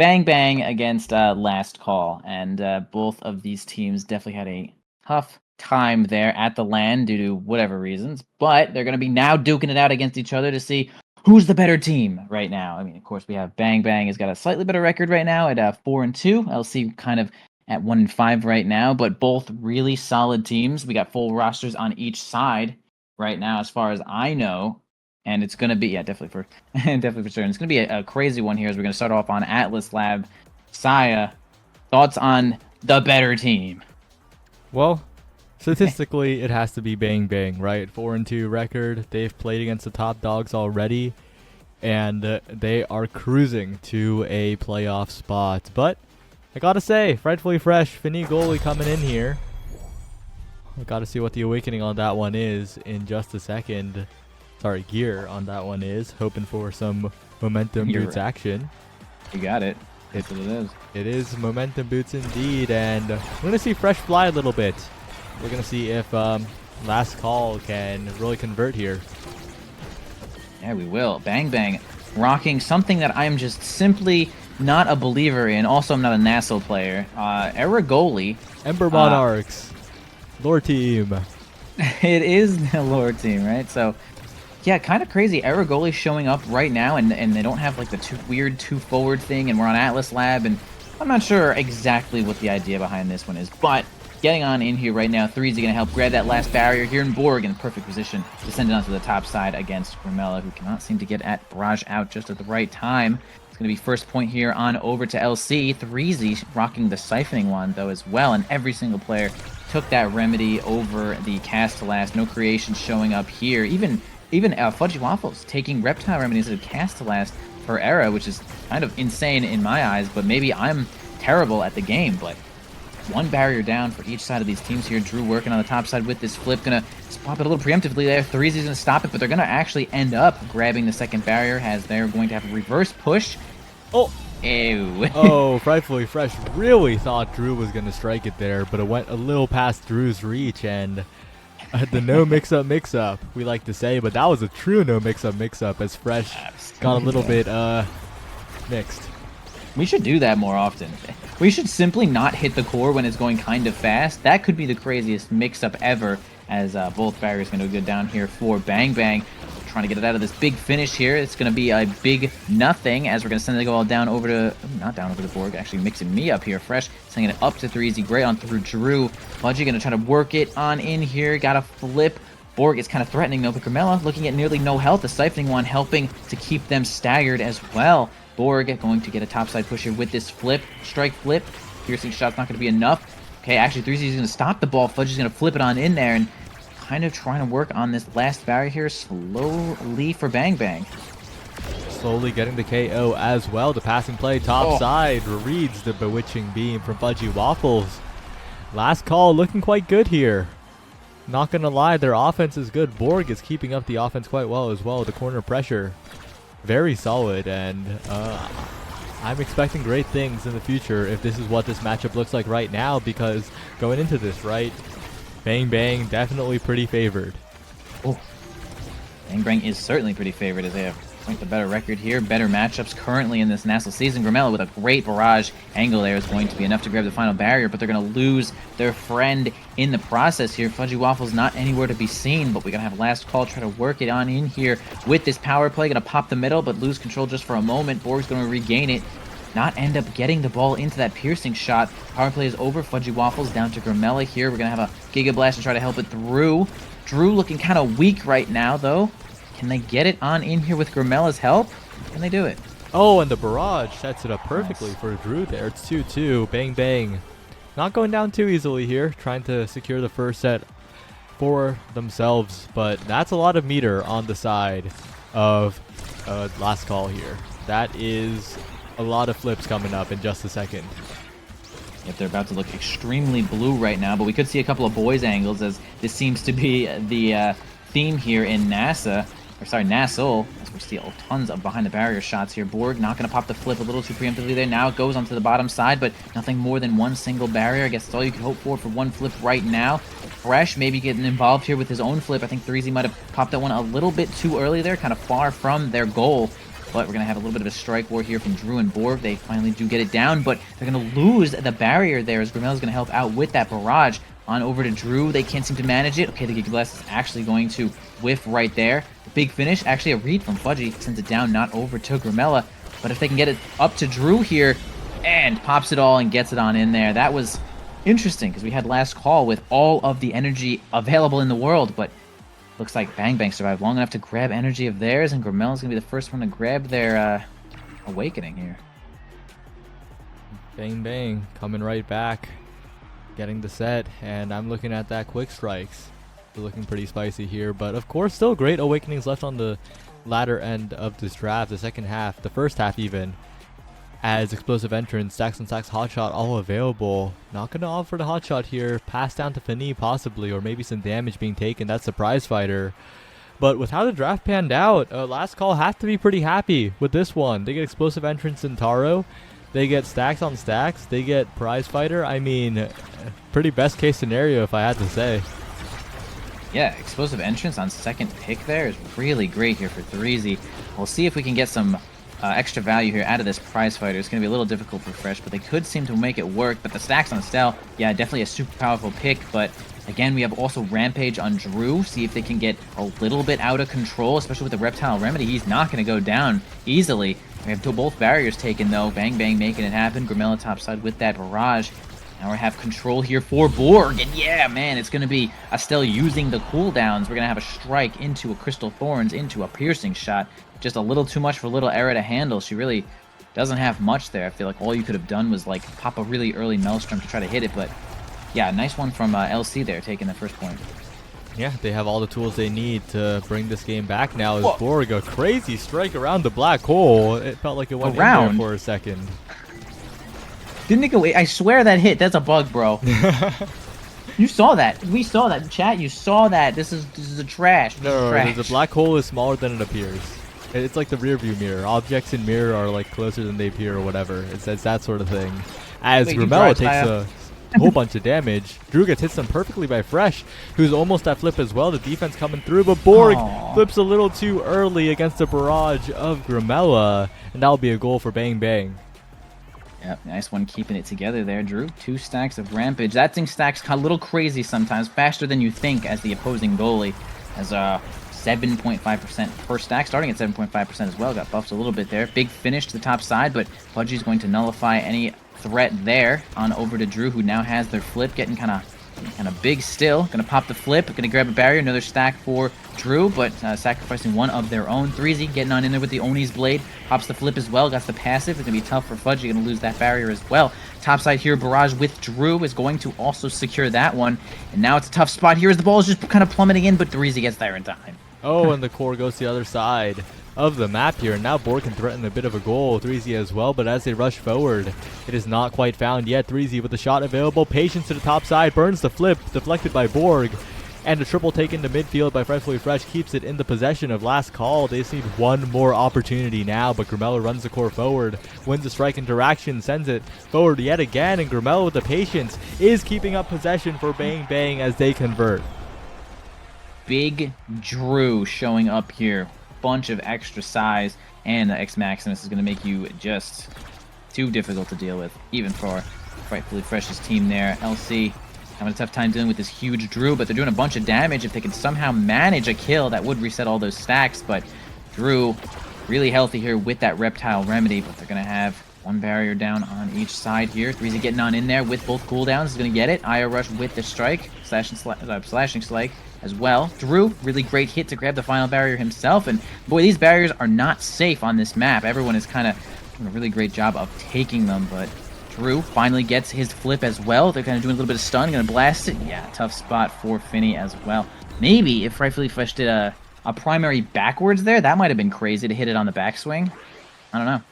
Bang Bang against Last Call, and both of these teams definitely had a tough time there at the LAN due to whatever reasons, but they're going to be now duking it out against each other to see who's the better team right now. I mean, of course, we have Bang Bang has got a slightly better record right now at 4-2. LC kind of at 1-5 right now, but both really solid teams. We got full rosters on each side right now, as far as I know. And it's gonna be definitely for definitely for sure. And it's gonna be a crazy one here as we're gonna start off on Atlas Lab. Saya, thoughts on the better team? Well, statistically, it has to be Bang Bang, right? 4-2 record. They've played against the top dogs already, and they are cruising to a playoff spot. But I gotta say, Frightfully Fresh, Finny goalie coming in here. I gotta see what the awakening on that one is in just a second. Sorry, gear on that one is. Hoping for some momentum boots action. You got it. That's what it is. It is momentum boots indeed, and we're going to see Fresh fly a little bit. We're going to see if Last Call can really convert here. Yeah, we will. Bang Bang rocking something that I'm just simply not a believer in. Also, I'm not a NASL player. Era goalie. Ember Monarchs. Lore team. It is the lore team, right? So, yeah, kind of crazy. Era goalie showing up right now, and they don't have like the weird two forward thing, and we're on Atlas Lab, and I'm not sure exactly what the idea behind this one is, but getting on in here right now, Threezy going to help grab that last barrier here, and Borg in perfect position to send it onto the top side against Grimella, who cannot seem to get at Barrage out just at the right time. It's going to be first point here on over to LC. Threezy rocking the siphoning wand, though, as well, and every single player took that remedy over the cast to last. No creation showing up here. Even Fudgy Waffles taking Reptile Remedy instead of Cast to last for Era, which is kind of insane in my eyes, but maybe I'm terrible at the game. But one barrier down for each side of these teams here. Drew working on the top side with this flip, gonna pop it a little preemptively there. Threezy's gonna stop it, but they're gonna actually end up grabbing the second barrier as they're going to have a reverse push. Oh! Ew. Oh, Frightfully Fresh really thought Drew was going to strike it there, but it went a little past Drew's reach, and the no mix-up, we like to say, but that was a true no mix-up as Fresh got a little bit mixed. We should do that more often. We should simply not hit the core when it's going kind of fast. That could be the craziest mix-up ever, as both barriers going to go down here for Bang Bang. Trying to get it out of this big finish here. It's going to be a big nothing as we're going to send the ball down over to... not down over the board, actually mixing me up here. Fresh sending it up to Threezy. Great on through Drew. Fudgy going to try to work it on in here. Got a flip. Borg is kind of threatening though, but Grimella looking at nearly no health. The siphoning one helping to keep them staggered as well. Borg going to get a topside push here with this flip. Strike flip. Piercing shot's not going to be enough. Okay, actually Threezy's going to stop the ball. Fudgy's going to flip it on in there, and kind of trying to work on this last barrier here slowly for Bang Bang. Slowly getting the KO as well. The passing play top side reads the bewitching beam from Fudgy Waffles. Last Call looking quite good here. Not gonna lie, their offense is good. Borg is keeping up the offense quite well as well. The corner pressure very solid, and I'm expecting great things in the future if this is what this matchup looks like right now, because going into this, right, Bang Bang definitely pretty favored. Oh, Bang Bang is certainly pretty favored as they have quite the better record here. Better matchups currently in this NASL season. Grimella with a great barrage angle there is going to be enough to grab the final barrier, but they're going to lose their friend in the process here. Fudgy Waffles not anywhere to be seen, but we're going to have Last Call try to work it on in here with this power play. Going to pop the middle, but lose control just for a moment. Borg's going to regain it. Not end up getting the ball into that piercing shot. Power play is over. Fudgy Waffles down to Grimella here. We're going to have a Giga Blast and try to help it through. Drew looking kind of weak right now, though. Can they get it on in here with Grimella's help? Can they do it? Oh, and the barrage sets it up perfectly for Drew there. It's 2-2. Bang Bang. Not going down too easily here. Trying to secure the first set for themselves. But that's a lot of meter on the side of Last Call here. That is a lot of flips coming up in just a second. Yep, they're about to look extremely blue right now, but we could see a couple of boys angles, as this seems to be the theme here in NASL, as we see tons of behind the barrier shots here. Borg not going to pop the flip a little too preemptively there. Now it goes onto the bottom side, but nothing more than one single barrier. I guess that's all you could hope for one flip right now. Fresh maybe getting involved here with his own flip. I think Threezy might have popped that one a little bit too early there, kind of far from their goal. But we're going to have a little bit of a strike war here from Drew and Borg. They finally do get it down, but they're going to lose the barrier there as Gramella's going to help out with that barrage. On over to Drew. They can't seem to manage it. Okay, the Giga Blast is actually going to whiff right there. The big finish, actually a read from Fudgy, sends it down, not over to Gramella. But if they can get it up to Drew here, and pops it all and gets it on in there, that was interesting, because we had last call with all of the energy available in the world, but looks like Bang Bang survived long enough to grab energy of theirs, and Gramella's going to be the first one to grab their awakening here. Bang Bang coming right back, getting the set, and I'm looking at that quick strikes. They're looking pretty spicy here, but of course still great awakenings left on the latter end of this draft, the second half, the first half even, as explosive entrance, stacks on stacks, hotshot all available. Not going to offer the hotshot here, pass down to Fini possibly, or maybe some damage being taken. That's Surprise Fighter. But with how the draft panned out, last call have to be pretty happy with this one. They get explosive entrance in Taro, they get stacks on stacks, they get prize fighter. I mean, pretty best case scenario if I had to say. Yeah, explosive entrance on second pick there is really great here for 3Z. We'll see if we can get some extra value here out of this prize fighter. It's going to be a little difficult for Fresh, but they could seem to make it work. But the stacks on Stell, yeah, definitely a super powerful pick. But again, we have also Rampage on Drew. See if they can get a little bit out of control, especially with the Reptile Remedy. He's not going to go down easily. We have both barriers taken, though. Bang Bang making it happen. Gramella topside with that barrage. Now we have control here for Borg. And yeah, man, it's going to be Estelle using the cooldowns. We're going to have a strike into a Crystal Thorns, into a piercing shot. Just a little too much for little Era to handle. She really doesn't have much there. I feel like all you could have done was like pop a really early Maelstrom to try to hit it. But yeah, nice one from LC there, taking the first point. Yeah, they have all the tools they need to bring this game back now. As Borg, a crazy strike around the black hole. It felt like it went in there for a second. Didn't it go? I swear that hit. That's a bug, bro. You saw that. We saw that in chat. You saw that. This is a trash. No, the black hole is smaller than it appears. It's like the rear view mirror. Objects in mirror are like closer than they appear or whatever. It's that sort of thing. As Gramella takes a whole bunch of damage, Drew gets hit some perfectly by Fresh, who's almost at flip as well. The defense coming through, but Borg flips a little too early against the barrage of Gramella, and that'll be a goal for Bang Bang. Yep, nice one keeping it together there, Drew. 2 stacks of Rampage. That thing stacks a little crazy sometimes, faster than you think as the opposing goalie. As 7.5% per stack, starting at 7.5% as well. Got buffed a little bit there. Big finish to the top side, but Pudgy's going to nullify any threat there. On over to Drew, who now has their flip, getting kind of big still. Gonna pop the flip, gonna grab a barrier, another stack for Drew, but sacrificing one of their own. 3Z getting on in there with the Oni's blade, pops the flip as well, got the passive. It's gonna be tough for Fudgy, gonna lose that barrier as well. Topside here, barrage with Drew is going to also secure that one, and now it's a tough spot here as the ball is just kind of plummeting in, but 3Z gets there in time. Oh, and the core goes to the other side of the map here, and now Borg can threaten a bit of a goal, 3Z as well, but as they rush forward, it is not quite found yet. 3Z with the shot available, patience to the top side, burns the flip, deflected by Borg, and a triple taken to midfield by Freshly Fresh keeps it in the possession of last call. They just need one more opportunity now, but Gramella runs the core forward, wins the strike interaction, sends it forward yet again, and Gramella with the patience is keeping up possession for Bang Bang as they convert. Big Drew showing up here. Bunch of extra size, and the X Maximus is going to make you just too difficult to deal with, even for Frightfully Fresh's team there. LC having a tough time dealing with this huge Drew, but they're doing a bunch of damage. If they can somehow manage a kill, that would reset all those stacks, but Drew really healthy here with that Reptile Remedy, but they're going to have one barrier down on each side here. 3Z getting on in there with both cooldowns. Is going to get it. Io Rush with the strike. Slashing Strike as well. Drew, really great hit to grab the final barrier himself. And boy, these barriers are not safe on this map. Everyone is kind of doing a really great job of taking them, but Drew finally gets his flip as well. They're kind of doing a little bit of stun. Going to blast it. Yeah, tough spot for Finny as well. Maybe if Frightfully Fresh did a primary backwards there, that might have been crazy to hit it on the backswing. I don't know.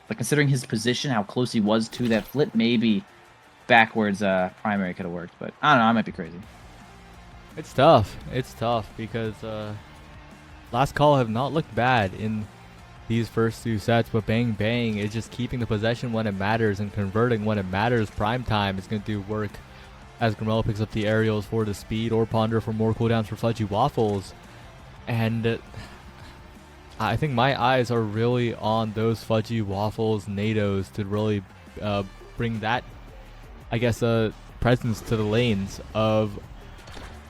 But considering his position, how close he was to that flip, maybe backwards primary could have worked. But I don't know, I might be crazy. It's tough. It's tough because last call have not looked bad in these first 2 sets, but Bang Bang is just keeping the possession when it matters and converting when it matters. Prime time is going to do work as Gramella picks up the aerials for the speed, or Ponder for more cooldowns for Fudgy Waffles. And I think my eyes are really on those Fudgy Waffles NATOs to really bring that, I guess, presence to the lanes of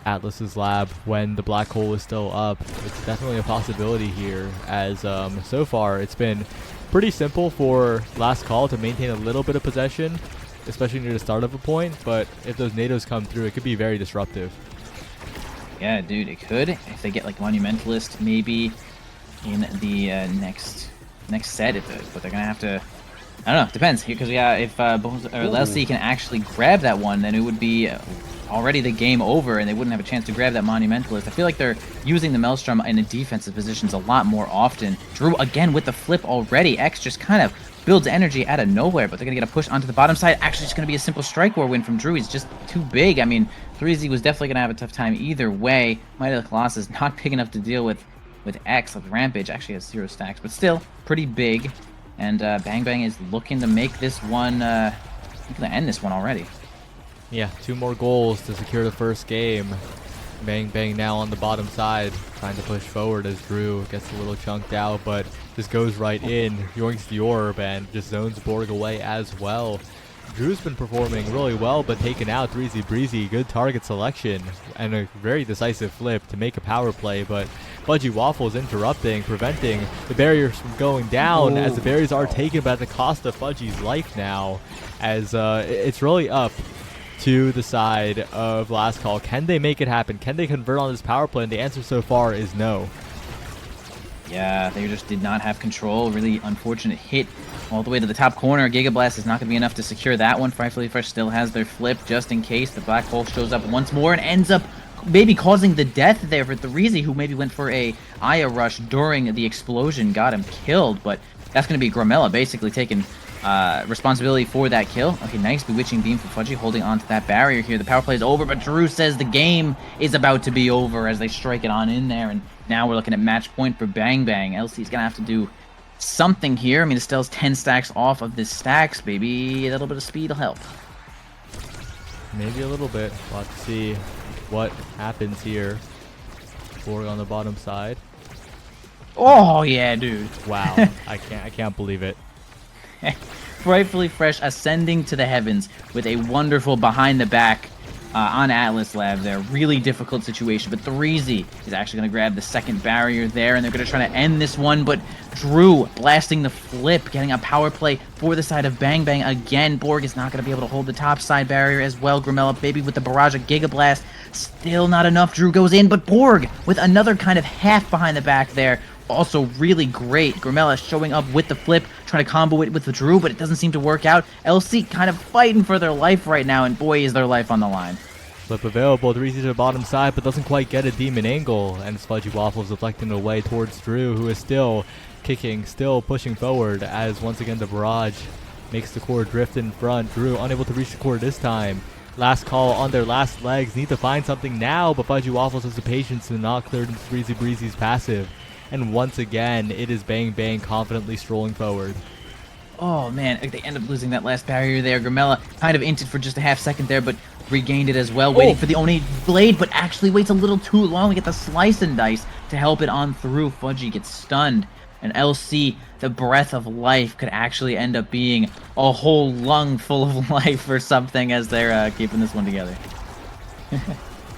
Atlas's lab when the black hole is still up. It's definitely a possibility here, as so far it's been pretty simple for Last Call to maintain a little bit of possession, especially near the start of a point, but if those NATOs come through, it could be very disruptive. Yeah, dude, it could. If they get like Monumentalist, maybe in the next set, but they're gonna have to. I don't know. Depends, because yeah, if LC can actually grab that one, then it would be already the game over, and they wouldn't have a chance to grab that Monumentalist. I feel like they're using the Maelstrom in the defensive positions a lot more often. Drew again with the flip already. X just kind of builds energy out of nowhere, but they're gonna get a push onto the bottom side. Actually, it's gonna be a simple Strike War win from Drew. He's just too big. I mean, 3Z was definitely gonna have a tough time either way. Might of the Colossus not big enough to deal with X. Like Rampage actually has 0 stacks, but still pretty big. And Bang Bang is looking to make this one, looking to end this one already. Yeah, 2 more goals to secure the first game. Bang Bang now on the bottom side, trying to push forward as Drew gets a little chunked out, but just goes right in, yoinks the orb, and just zones Borg away as well. Drew's been performing really well, but taken out 3Z Breezy. Good target selection and a very decisive flip to make a power play, but Fudgy Waffles interrupting, preventing the barriers from going down, as the barriers are taken, but at the cost of Fudgy's life now, as it's really up to the side of Last Call. Can they make it happen? Can they convert on this power play? And the answer so far is no. Yeah, they just did not have control. Really unfortunate hit all the way to the top corner. Giga Blast is not going to be enough to secure that one. Frightfully Fresh still has their flip just in case the black hole shows up once more and ends up maybe causing the death there for Threezy, who maybe went for a Aya rush during the explosion, got him killed. But that's going to be Gramella basically taking responsibility for that kill. Okay, nice Bewitching Beam for Fudgy, holding on to that barrier here. The power play is over, but Drew says the game is about to be over as they strike it on in there. And now we're looking at match point for Bang Bang. LC's gonna have to do something here. I mean, Estelle's 10 stacks off of this stacks. Maybe a little bit of speed will help. Maybe a little bit. We'll have to see what happens here. Borg on the bottom side. Oh yeah, dude. Wow, I can't believe it. Frightfully Fresh ascending to the heavens with a wonderful behind the back on Atlas Lab there. Really difficult situation, but Threezy is actually going to grab the second barrier there, and they're going to try to end this one, but Drew blasting the flip, getting a power play for the side of Bang Bang again. Borg is not going to be able to hold the top side barrier as well. Gramella, baby, with the barrage of Giga Blast. Still not enough. Drew goes in, but Borg with another kind of half behind the back there. Also really great. Gramella showing up with the flip, trying to combo it with the Drew, but it doesn't seem to work out. LC kind of fighting for their life right now, and boy, is their life on the line. Flip available, 3Z to the bottom side, but doesn't quite get a demon angle, and Fudgy Waffles deflecting away towards Drew, who is still kicking, still pushing forward, as once again the barrage makes the core drift in front. Drew unable to reach the core this time. Last Call on their last legs, need to find something now, but Fudgy Waffles has the patience to not clear into 3Z Breezy's passive. And once again, it is Bang Bang confidently strolling forward. Oh man, they end up losing that last barrier there. Gramella kind of inted for just a half second there, but regained it as well, waiting for the Oni blade, but actually waits a little too long to get the slice and dice to help it on through. Fudgy gets stunned, and LC, the breath of life, could actually end up being a whole lung full of life or something as they're keeping this one together.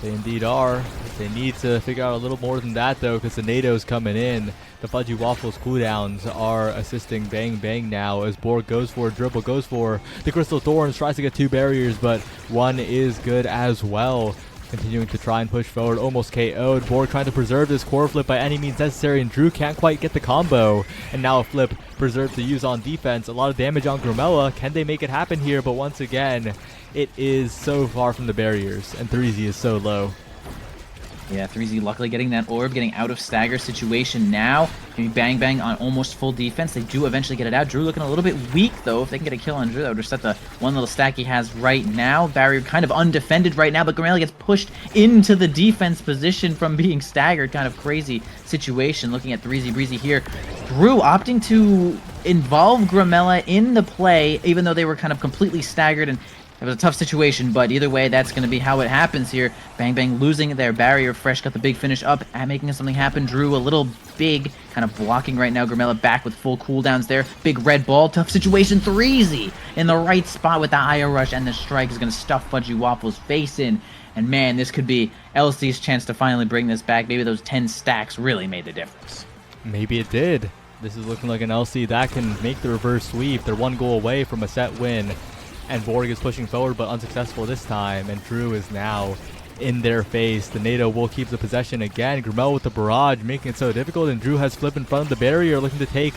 They indeed are. They need to figure out a little more than that, though, because the NATO's coming in. The Fudgy Waffles cooldowns are assisting Bang Bang now as Borg goes for a dribble, goes for the Crystal Thorns, tries to get 2 barriers, but one is good as well. Continuing to try and push forward, almost KO'd. Borg trying to preserve this core flip by any means necessary, and Drew can't quite get the combo. And now a flip preserved to use on defense. A lot of damage on Gramella. Can they make it happen here? But once again, it is so far from the barriers, and 3Z is so low. Yeah, 3Z luckily getting that orb, getting out of stagger situation now. Maybe Bang Bang on almost full defense. They do eventually get it out. Drew looking a little bit weak, though. If they can get a kill on Drew, that would reset the one little stack he has right now. Barrier kind of undefended right now, but Gramella gets pushed into the defense position from being staggered. Kind of crazy situation. Looking at 3Z Breezy here. Drew opting to involve Gramella in the play, even though they were kind of completely staggered, and It was a tough situation, but either way, that's going to be how it happens here. Bang Bang losing their barrier. Fresh got the big finish up, and making something happen. Drew a little big, kind of blocking right now. Grimella back with full cooldowns there. Big red ball, tough situation. 3Z in the right spot with the IO rush, and the strike is going to stuff Fudgy Waffle's face in. And man, this could be LC's chance to finally bring this back. Maybe those 10 stacks really made the difference. Maybe it did. This is looking like an LC that can make the reverse sweep. They're one goal away from a set win. And Borg is pushing forward, but unsuccessful this time. And Drew is now in their face. The NATO will keep the possession again. Grimmel with the barrage, making it so difficult. And Drew has Flip in front of the barrier, looking to take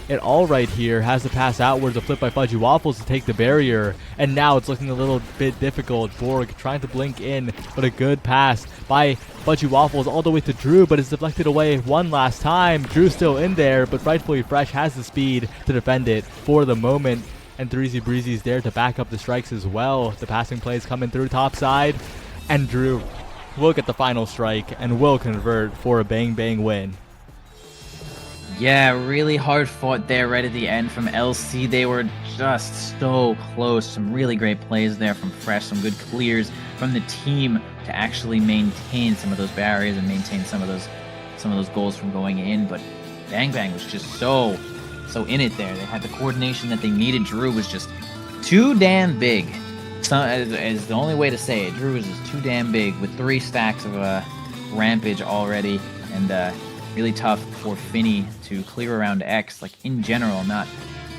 it all right here. Has to pass outwards, a Flip by Fudgy Waffles to take the barrier. And now it's looking a little bit difficult. Borg trying to blink in, but a good pass by Fudgy Waffles all the way to Drew, but it's deflected away one last time. Drew's still in there, but rightfully Fresh has the speed to defend it for the moment. And 3Z Breezy's there to back up the strikes as well. The passing plays coming through top side. And Drew will get the final strike and will convert for a Bang Bang win. Yeah, really hard fought there right at the end from LC. They were just so close. Some really great plays there from Fresh. Some good clears from the team to actually maintain some of those barriers and maintain some of those goals from going in. But Bang Bang was just so in it there. They had the coordination that they needed. Drew was just too damn big. Is the only way to say it. Drew was just too damn big with 3 stacks of Rampage already, and really tough for Finny to clear around X. Like, in general, I'm not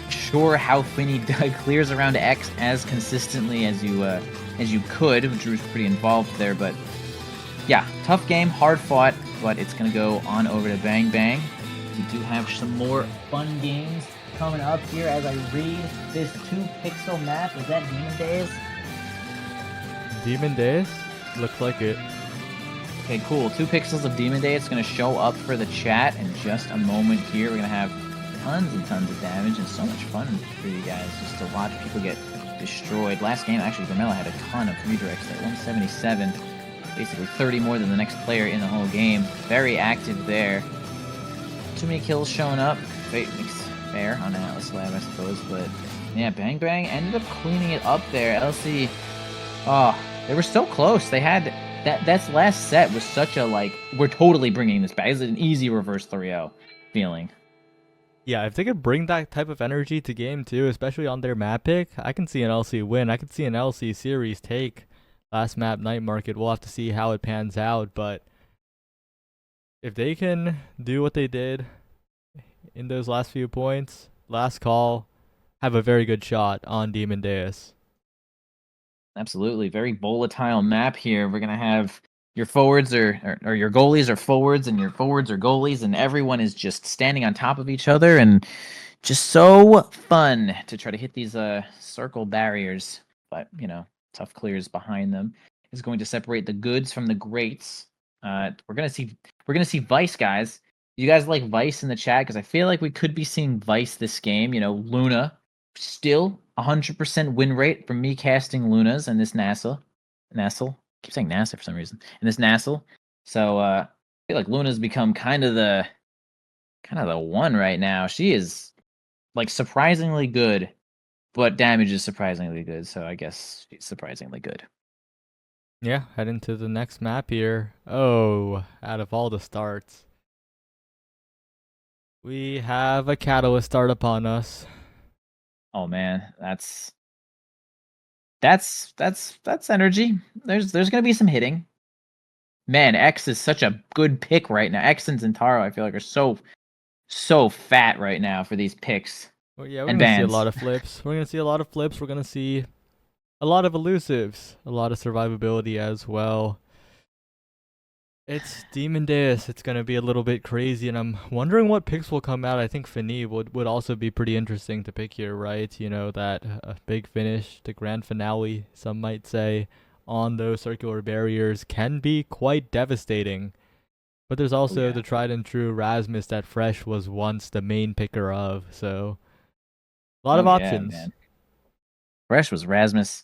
sure how Finny clears around X as consistently as you could. Drew's pretty involved there, but yeah, tough game, hard fought, but it's gonna go on over to Bang Bang. We do have some more fun games coming up here as I read this 2-pixel map. Is that Demon Dais? Demon Dais? Looks like it. Okay, cool. 2 pixels of Demon Dais. It's going to show up for the chat in just a moment here. We're going to have tons and tons of damage and so much fun for you guys just to watch people get destroyed. Last game, actually, Vermella had a ton of redirects there. 177. Basically 30 more than the next player in the whole game. Very active there. Too many kills showing up. Fair on Atlas Lab, I suppose. But yeah, Bang Bang ended up cleaning it up there. LC, oh, they were so close. They had that last set was such a, like, we're totally bringing this back. It's an easy reverse 3-0 feeling. Yeah, if they could bring that type of energy to game 2, especially on their map pick, I can see an LC win. I could see an LC series take last map Night Market. We'll have to see how it pans out, but if they can do what they did in those last few points, last call, have a very good shot on Demon Dais. Absolutely. Very volatile map here. We're going to have your forwards or your goalies are forwards and your forwards are goalies, and everyone is just standing on top of each other, and just so fun to try to hit these circle barriers. But, you know, tough clears behind them is going to separate the goods from the greats. We're gonna see Vice, guys. You guys like Vice in the chat? Because I feel like we could be seeing Vice this game. You know, Luna still 100% win rate from me casting Lunas in this NASL. I keep saying NASA for some reason. In this NASL. So I feel like Luna's become kind of the one right now. She is, like, surprisingly good, but damage is surprisingly good. So I guess she's surprisingly good. Yeah, head into the next map here. Oh, out of all the starts, we have a Catalyst start upon us. Oh man, that's energy. There's gonna be some hitting. Man, X is such a good pick right now. X and Zentaro, I feel like, are so fat right now for these picks. Well, yeah, we're and gonna see a bans. lot of flips. We're gonna see a lot of flips. We're gonna see a lot of elusives, a lot of survivability as well. It's Demon Dais. It's gonna be a little bit crazy, and I'm wondering what picks will come out. I think Finny would also be pretty interesting to pick here, right? You know, that big finish, the grand finale, some might say, on those circular barriers can be quite devastating. But there's also the tried and true Rasmus that Fresh was once the main picker of, so a lot of options. Man. Fresh was Rasmus.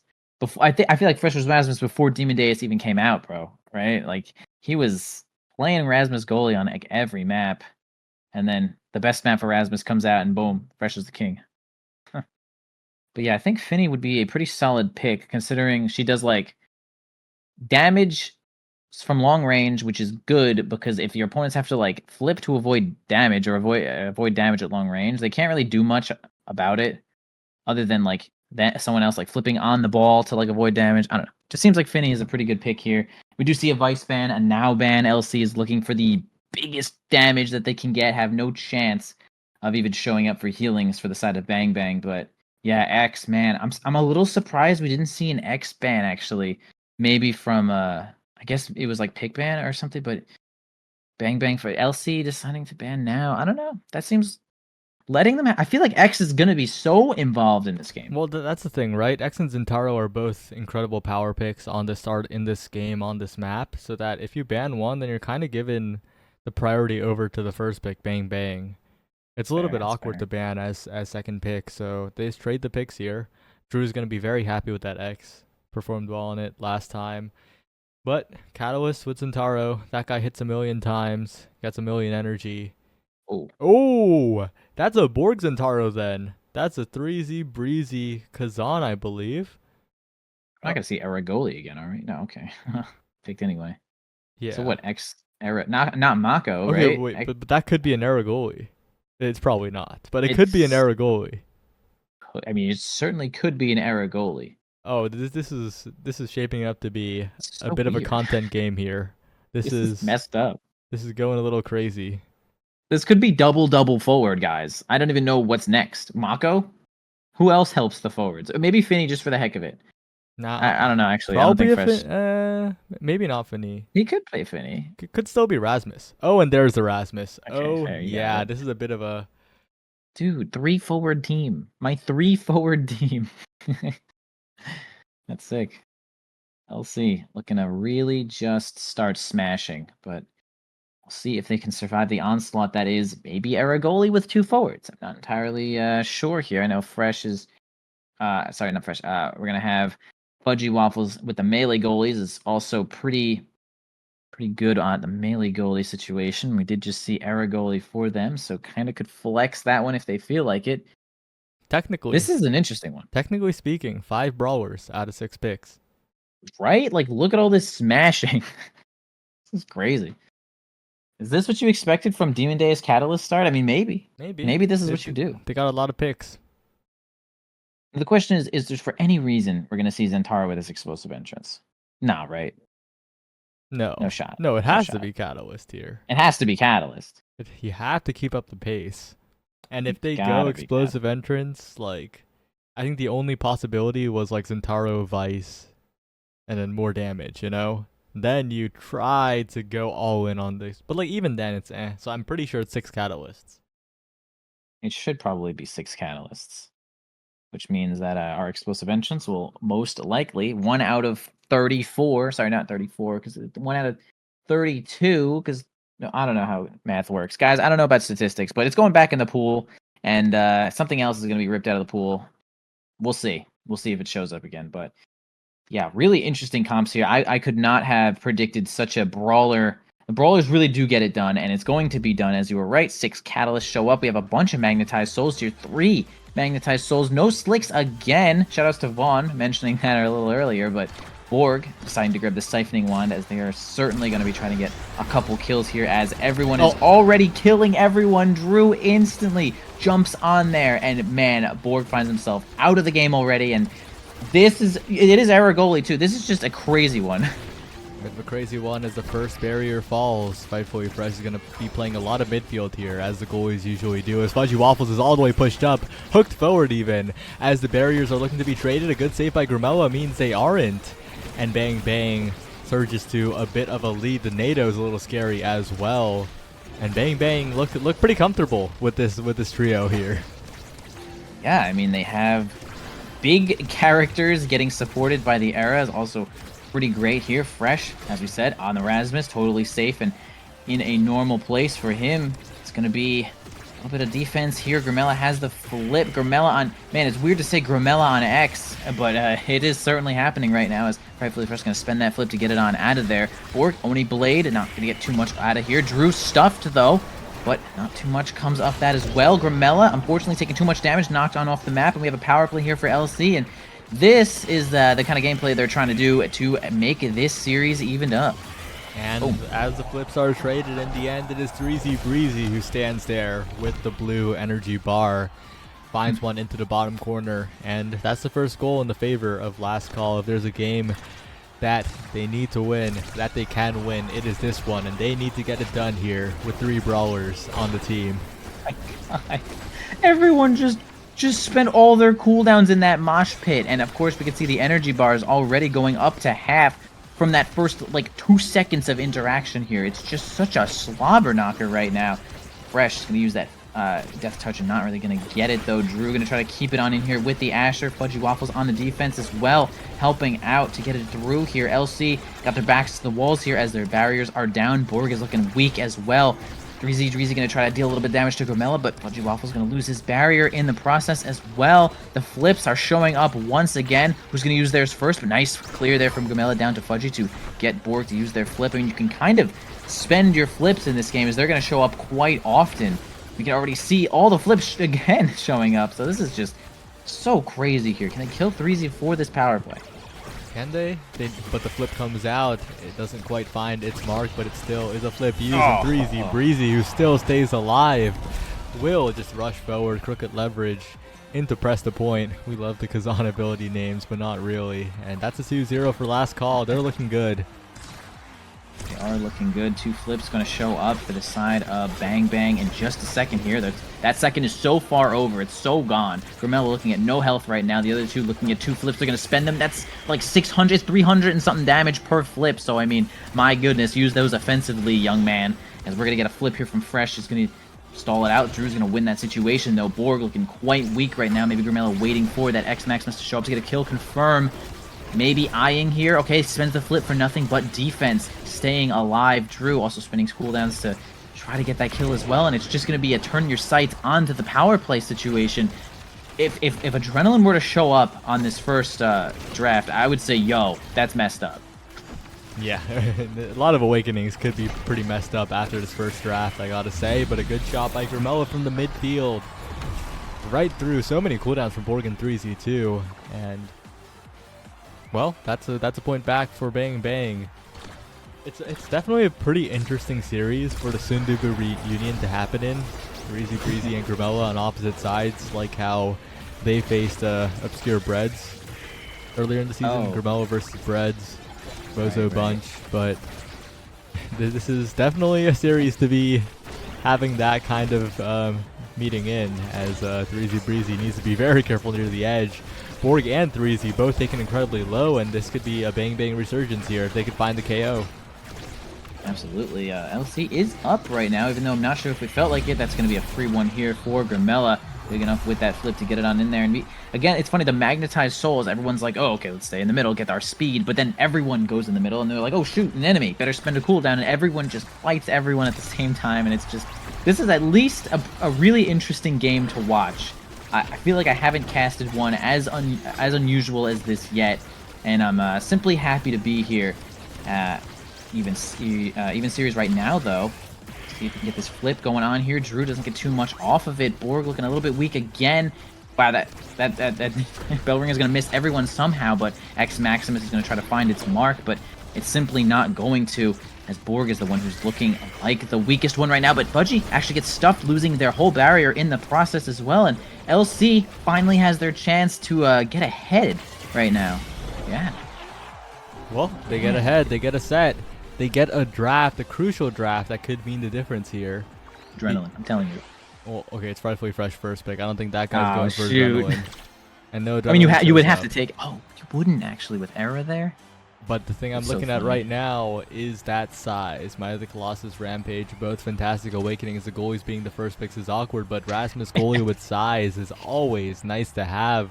I feel like Fresh was Rasmus before Demon Dais even came out, bro. Right? Like, he was playing Rasmus goalie on, like, every map, and then the best map for Rasmus comes out, and boom, Fresh is the king. But yeah, I think Finny would be a pretty solid pick considering she does like damage from long range, which is good because if your opponents have to like flip to avoid damage or avoid damage at long range, they can't really do much about it other than like that someone else like flipping on the ball to like avoid damage. I don't know. Just seems like Finny is a pretty good pick here. We do see a Vice ban, a now ban. LC is looking for the biggest damage that they can get, have no chance of even showing up for healings for the side of Bang Bang. But yeah, X, man, I'm a little surprised we didn't see an X ban actually. Maybe from I guess it was like pick ban or something, but Bang Bang for LC deciding to ban now. I don't know. That seems letting them. I feel like X is gonna be so involved in this game. Well, that's the thing, right? X and Zentaro are both incredible power picks on the start in this game on this map, so that if you ban one, then you're kind of given the priority over to the first pick, Bang Bang. It's a little bit awkward to ban as second pick, so they just trade the picks here. Drew's gonna be very happy with that X. Performed well on it last time. But Catalyst with Zentaro, that guy hits a million times, gets a million energy. Oh, that's a Borg Zentaro then. That's a 3Z Breezy Kazan, I believe. I'm not gonna see Aragoli again, are we? No, okay. Picked anyway. Yeah. So what? X Era? Not Mako, okay, right? Wait, but that could be an Aragoli. It's probably not, but it could be an Aragoli. I mean, it certainly could be an Aragoli. Oh, this is shaping up to be a bit of a content game here. This is messed up. This is going a little crazy. This could be double forward, guys. I don't even know what's next. Mako? Who else helps the forwards? Or maybe Finny just for the heck of it. Nah, I don't know, actually. Probably I don't think maybe not Finny. He could play Finny. Could still be Rasmus. Oh, and there's the Rasmus. Okay, fair, yeah. This is a bit of a... Dude, 3-forward team. My 3-forward team. That's sick. LC looking to really just start smashing, but we'll see if they can survive the onslaught that is maybe Aragoli with 2 forwards. I'm not entirely sure here. I know Fresh is sorry, not Fresh. We're gonna have Fudgy Waffles with the melee goalies is also pretty good on the melee goalie situation. We did just see Aragoli for them, so kind of could flex that one if they feel like it. Technically, this is an interesting one. Technically speaking, 5 brawlers out of 6 picks. Right? Like, look at all this smashing. This is crazy. Is this what you expected from Demon Dais Catalyst start? I mean, maybe. Maybe this is what you do. They got a lot of picks. The question is there for any reason we're going to see Zentaro with this explosive entrance? Nah, right? No. No shot. No, it has to be Catalyst here. It has to be Catalyst. You have to keep up the pace. And if they go explosive entrance, like, I think the only possibility was like Zentaro Vice and then more damage, you know? Then you try to go all in on this. But like even then it's So I'm pretty sure it's 6 Catalysts. It should probably be 6 Catalysts. Which means that our explosive entrance will most likely 1 out of 34. Sorry, not 34, because 1 out of 32. Because I don't know how math works, guys. I don't know about statistics, but it's going back in the pool, and something else is going to be ripped out of the pool. We'll see. We'll see if it shows up again. But yeah, really interesting comps here. I could not have predicted such a brawler. The brawlers really do get it done, and it's going to be done, as you were right. 6 catalysts show up. We have a bunch of magnetized souls here. 3 magnetized souls. No slicks again. Shoutouts to Vaughn mentioning that a little earlier, but Borg deciding to grab the siphoning wand, as they are certainly going to be trying to get a couple kills here, as everyone is already killing everyone. Drew instantly jumps on there, and man, Borg finds himself out of the game already, and it is Aragoli too. This is just a crazy one. The crazy one as the first barrier falls. Fightfully Fresh is going to be playing a lot of midfield here, as the goalies usually do, as Fudgy Waffles is all the way pushed up, hooked forward even, as the barriers are looking to be traded. A good save by Grimella means they aren't, and Bang Bang surges to a bit of a lead. The NATO is a little scary as well, and Bang Bang looked pretty comfortable with this trio here. Yeah, I mean, they have big characters getting supported by the Era is also pretty great here. Fresh, as we said, on the Rasmus, totally safe and in a normal place for him. It's going to be a little bit of defense here. Grimella has the flip. Grimella on... Man, it's weird to say Grimella on X, but it is certainly happening right now, as Rightfully Fresh going to spend that flip to get it on out of there. Borg, Oni Blade, not going to get too much out of here. Drew stuffed, though. but not too much comes off that as well. Grimella, unfortunately, taking too much damage, knocked on off the map, and we have a power play here for LC, and this is the kind of gameplay they're trying to do to make this series evened up. And as the flips are traded, in the end, it is 3Z Breezy who stands there with the blue energy bar. Finds one into the bottom corner, and that's the first goal in the favor of Last Call. If there's a game that they need to win, that they can win, it is this one, and they need to get it done here with 3 brawlers on the team. My God. Everyone just spent all their cooldowns in that mosh pit, and of course we can see the energy bars already going up to half from that first like 2 seconds of interaction here. It's just such a slobber knocker right now. Fresh is going to use that death touch and not really going to get it though. Drew going to try to keep it on in here with the Asher. Fudgy Waffles on the defense as well, helping out to get it through here. LC got their backs to the walls here as their barriers are down. Borg is looking weak as well. Dreezy going to try to deal a little bit of damage to Grimella, but Fudgy Waffles going to lose his barrier in the process as well. The flips are showing up once again. Who's going to use theirs first? But nice clear there from Grimella down to Fudgy to get Borg to use their flip. I mean, you can kind of spend your flips in this game as they're going to show up quite often. We can already see all the flips again showing up, so this is just so crazy here. Can they kill 3Z for this power play? Can they? But the flip comes out. It doesn't quite find its mark, but it still is a flip using 3Z Breezy, who still stays alive. Will just rush forward, crooked leverage into press the point. We love the Kazan ability names, but not really. And that's a 2-0 for Last Call. They're looking good. They are looking good. 2 flips going to show up for the side of Bang Bang in just a second here. That second is so far over. It's so gone. Grimella looking at no health right now. The other 2 looking at 2 flips. They're going to spend them. That's like 600, 300 and something damage per flip. So, I mean, my goodness, use those offensively, young man. As we're going to get a flip here from Fresh. It's going to stall it out. Drew's going to win that situation, though. Borg looking quite weak right now. Maybe Grimella waiting for that X Maximus to show up to get a kill confirm. Maybe eyeing here. Okay, spends the flip for nothing but defense. Staying alive. Drew also spending cooldowns to try to get that kill as well. And it's just going to be a turn your sights onto the power play situation. If Adrenaline were to show up on this first draft, I would say, yo, that's messed up. Yeah, a lot of Awakenings could be pretty messed up after this first draft, I gotta say. But a good shot by Grimella from the midfield. Right through. So many cooldowns from Borg and 3Z too. And well, that's a point back for Bang Bang. It's definitely a pretty interesting series for the Sundubu reunion to happen in. Breezy and Grimella on opposite sides, like how they faced Obscure Breads earlier in the season. Grimella versus Breads, Bozo Bunch. But this is definitely a series to be having that kind of meeting in, as 3Z Breezy needs to be very careful near the edge. Borg and 3Z both taken incredibly low, and this could be a Bang Bang resurgence here if they could find the KO. Absolutely. LC is up right now, even though I'm not sure if we felt like it. That's going to be a free one here for Grimella. Big enough with that flip to get it on in there. And again, it's funny, the magnetized souls, everyone's like, oh, okay, let's stay in the middle, get our speed. But then everyone goes in the middle, and they're like, oh, shoot, an enemy. Better spend a cooldown. And everyone just fights everyone at the same time. And it's just, this is at least a really interesting game to watch. I feel like I haven't casted one as unusual as this yet. And I'm simply happy to be here. Even series right now, though. See if we can get this flip going on here. Drew doesn't get too much off of it. Borg looking a little bit weak again. Wow, that bell ring is going to miss everyone somehow, but X Maximus is going to try to find its mark, but it's simply not going to, as Borg is the one who's looking like the weakest one right now. But Budgie actually gets stuffed, losing their whole barrier in the process as well, and LC finally has their chance to get ahead right now. Yeah. Well, they get ahead. They get a set. They get a draft, a crucial draft that could mean the difference here. Adrenaline, I'm telling you. Well, okay, it's Frightfully Fresh first pick. I don't think that guy's going for shoot. Adrenaline. And no, I mean, you would have to take. Oh, you wouldn't actually with Era there. But the thing I'm looking at right now is that size. Might of the Colossus, Rampage, both fantastic awakenings. The goalies being the first picks is awkward, but Rasmus goalie with size is always nice to have.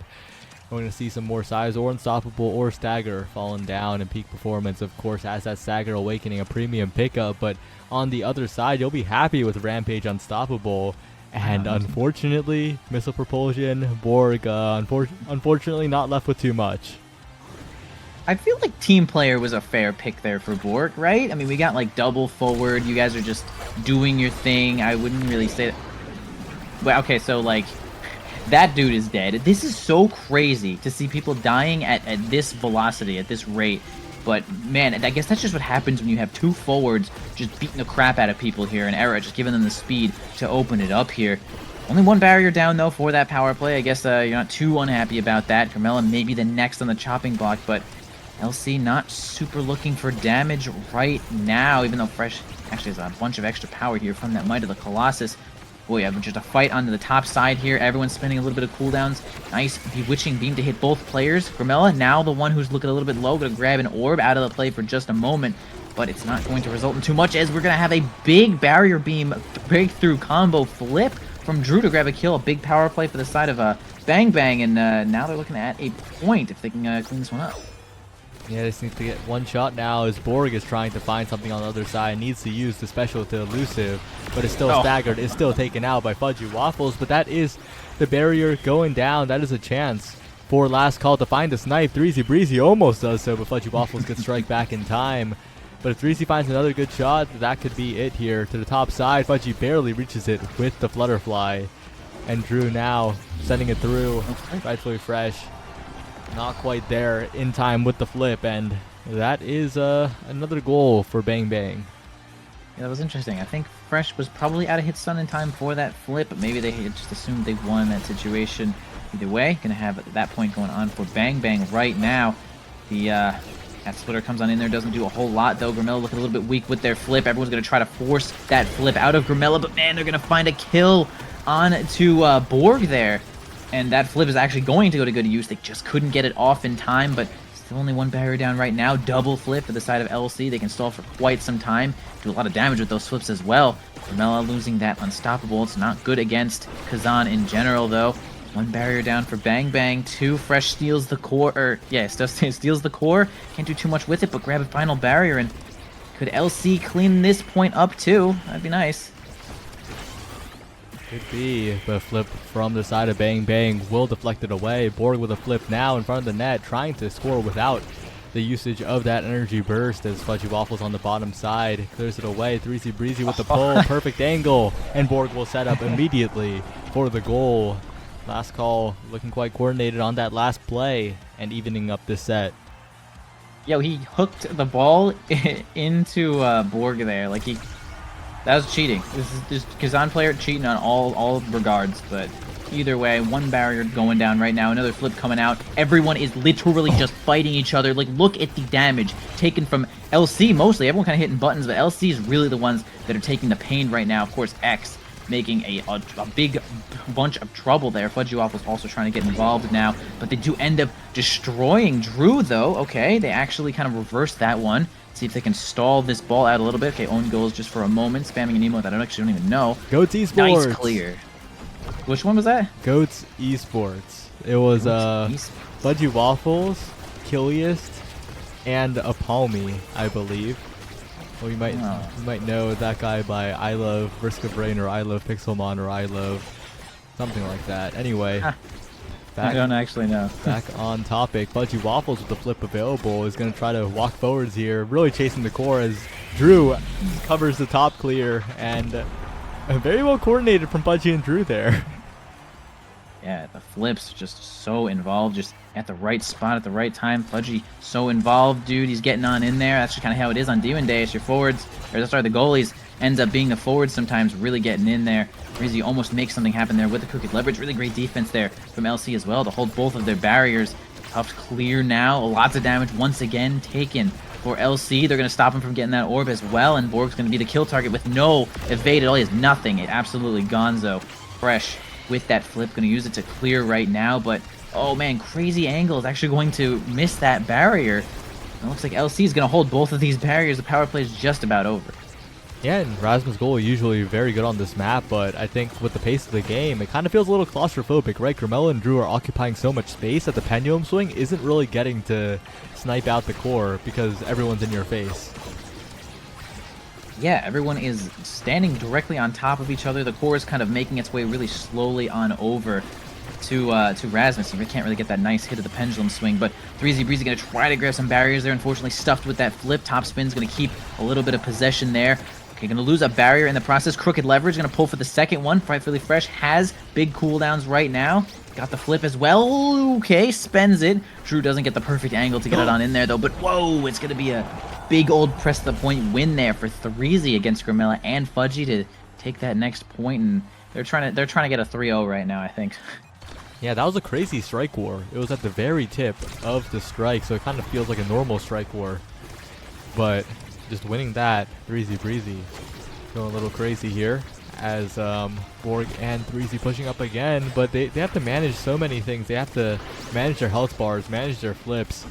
We're going to see some more size or Unstoppable or Stagger falling down in peak performance. Of course, as that Stagger Awakening, a premium pickup. But on the other side, you'll be happy with Rampage Unstoppable. And unfortunately, Missile Propulsion, Borg, unfortunately not left with too much. I feel like team player was a fair pick there for Borg, right? I mean, we got like double forward. You guys are just doing your thing. I wouldn't really say that. Well, okay, so like that dude is dead. This is so crazy to see people dying at this velocity, at this rate. But man, I guess that's just what happens when you have two forwards just beating the crap out of people here, and Era just giving them the speed to open it up here. Only one barrier down, though, for that power play. I guess you're not too unhappy about that. Carmella maybe the next on the chopping block, but LC not super looking for damage right now, even though Fresh actually has a bunch of extra power here from that Might of the Colossus. Boy, yeah, just a fight onto the top side here. Everyone's spending a little bit of cooldowns. Nice Bewitching Beam to hit both players. Grimella, now the one who's looking a little bit low, going to grab an orb out of the play for just a moment, but it's not going to result in too much, as we're going to have a big Barrier Beam breakthrough combo flip from Drew to grab a kill. A big power play for the side of Bang Bang, and now they're looking at a point if they can clean this one up. Yeah, they just need to get one shot now as Borg is trying to find something on the other side. Needs to use the special to elusive, but it's still staggered. It's still taken out by Fudgy Waffles, but that is the barrier going down. That is a chance for Last Call to find the snipe. 3Z Breezy almost does so, but Fudgy Waffles gets strike back in time. But if 3Z finds another good shot, that could be it here. To the top side, Fudgy barely reaches it with the Flutterfly. And Drew now sending it through. Rightfully Fresh. Not quite there in time with the flip, and that is another goal for Bang Bang. Yeah, that was interesting. I think Fresh was probably out of hit stun in time for that flip, but maybe they had just assumed they won that situation. Either way, gonna have that point going on for Bang Bang right now. The that splitter comes on in there, doesn't do a whole lot though. Grimella looking a little bit weak with their flip. Everyone's gonna try to force that flip out of Grimella, but man, they're gonna find a kill on to Borg there. And that flip is actually going to go to good use. They just couldn't get it off in time, but still only one barrier down right now. Double flip for the side of LC. They can stall for quite some time. Do a lot of damage with those flips as well. Carmella losing that unstoppable. It's not good against Kazan in general, though. One barrier down for Bang Bang. Two, Fresh steals the core, or yeah, steals the core. Can't do too much with it, but grab a final barrier. And could LC clean this point up too? That'd be nice. Could be, but a flip from the side of Bang Bang will deflect it away. Borg with a flip now in front of the net, trying to score without the usage of that energy burst as Fudgy Waffles on the bottom side clears it away. 3Z Breezy with the pull, perfect angle, and Borg will set up immediately for the goal. Last Call looking quite coordinated on that last play and evening up this set. Yo, he hooked the ball into Borg there. Like that was cheating. This is just Kazan player cheating on all regards, but either way, one barrier going down right now, another flip coming out. Everyone is literally just fighting each other. Like, look at the damage taken from LC mostly. Everyone kind of hitting buttons, but LC is really the ones that are taking the pain right now. Of course, X making a big bunch of trouble there. Fudgy Waffles also trying to get involved now, but they do end up destroying Drew, though. Okay, they actually kind of reversed that one. See if they can stall this ball out a little bit. Okay, own goals just for a moment. Spamming an emote that I actually don't even know. Goats Esports. Nice clear. Which one was that? Goats Esports. It was Fudgy Waffles, Killiest, and a Palmy, I believe. Well, you might know that guy by I Love Vriska Brain or I Love Pixelmon or I Love something like that. Anyway. I don't actually know. Back on topic, Fudgy Waffles with the flip available is going to try to walk forwards here, really chasing the core as Drew covers the top clear, and very well coordinated from Fudgy and Drew there. Yeah, the flips just so involved, just at the right spot at the right time. Fudgy so involved, dude. He's getting on in there. That's just kind of how it is on Demon Dais. Your forwards, or sorry, the goalies ends up being the forwards sometimes, really getting in there. Breezy almost makes something happen there with the crooked leverage. Really great defense there from LC as well to hold both of their barriers. Tough clear now. Lots of damage once again taken for LC. They're going to stop him from getting that orb as well, and Borg's going to be the kill target with no evade at all. He has nothing. It absolutely gonzo. Fresh with that flip. Going to use it to clear right now, but oh man, crazy angle is actually going to miss that barrier. It looks like LC is going to hold both of these barriers. The power play is just about over. Yeah, and Rasmus goal usually very good on this map, but I think with the pace of the game, it kind of feels a little claustrophobic, right? Grimella and Drew are occupying so much space that the pendulum swing isn't really getting to snipe out the core because everyone's in your face. Yeah, everyone is standing directly on top of each other. The core is kind of making its way really slowly on over. to Rasmus. You can't really get that nice hit of the pendulum swing, but 3Z Breezy going to try to grab some barriers there. Unfortunately, stuffed with that flip. Top spin's going to keep a little bit of possession there. Okay, going to lose a barrier in the process. Crooked Leverage going to pull for the second one. Frightfully Fresh has big cooldowns right now. Got the flip as well. Okay, spends it. Drew doesn't get the perfect angle to get it on in there, though. But whoa, it's going to be a big old press the point win there for 3Z against Grimella and Fudgy to take that next point, and they're trying to get a 3-0 right now, I think. Yeah, that was a crazy strike war. It was at the very tip of the strike, so it kind of feels like a normal strike war. But just winning that, 3Z Breezy going a little crazy here as Borg and 3Z pushing up again, but they have to manage so many things. They have to manage their health bars, manage their flips,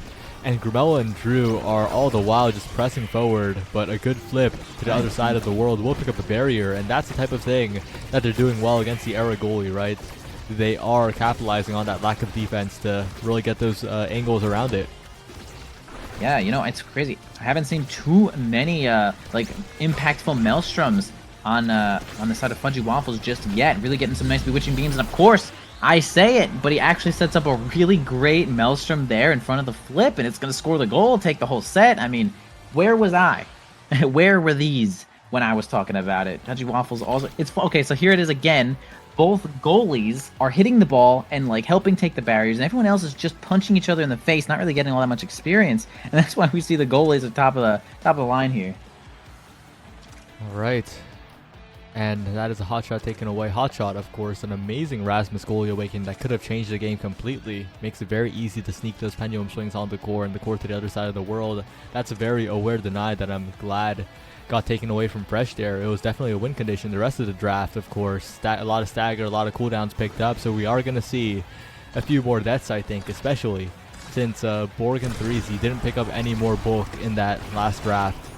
and Grimella and Drew are all the while just pressing forward, but a good flip to the other side of the world will pick up a barrier, and that's the type of thing that they're doing well against the Era goalie, right? They are capitalizing on that lack of defense to really get those angles around it. Yeah, you know, it's crazy. I haven't seen too many like impactful Maelstroms on the side of Fudgy Waffles just yet. Really getting some nice bewitching beams, and of course, I say it, but he actually sets up a really great Maelstrom there in front of the flip, and it's going to score the goal, take the whole set. I mean, where was I? Where were these when I was talking about it? Fudgy Waffles also. It's okay. So here it is again. Both goalies are hitting the ball and like helping take the barriers, and everyone else is just punching each other in the face, not really getting all that much experience. And that's why we see the goalies at top of the line here. All right, and that is a hot shot taken away. Hot shot, of course, an amazing Rasmus goalie awakening that could have changed the game completely. Makes it very easy to sneak those pendulum swings on the core and the core to the other side of the world. That's a very aware deny that I'm glad got taken away from Fresh there. It was definitely a win condition. The rest of the draft, of course, a lot of stagger, a lot of cooldowns picked up, so we are going to see a few more deaths, I think, especially since Borg and 3Z didn't pick up any more bulk in that last draft.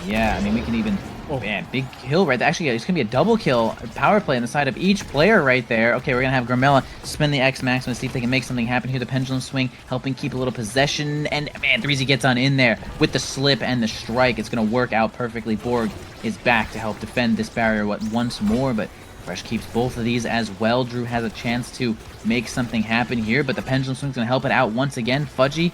Yeah, I mean, we can even... Oh, man, big kill right there. Actually, it's going to be a double kill power play on the side of each player right there. Okay, we're going to have Grimella spend the X Max and see if they can make something happen here. The pendulum swing helping keep a little possession. And, man, 3Z gets on in there with the slip and the strike. It's going to work out perfectly. Borg is back to help defend this barrier once more, but Fresh keeps both of these as well. Drew has a chance to make something happen here, but the pendulum swing's going to help it out once again. Fudgy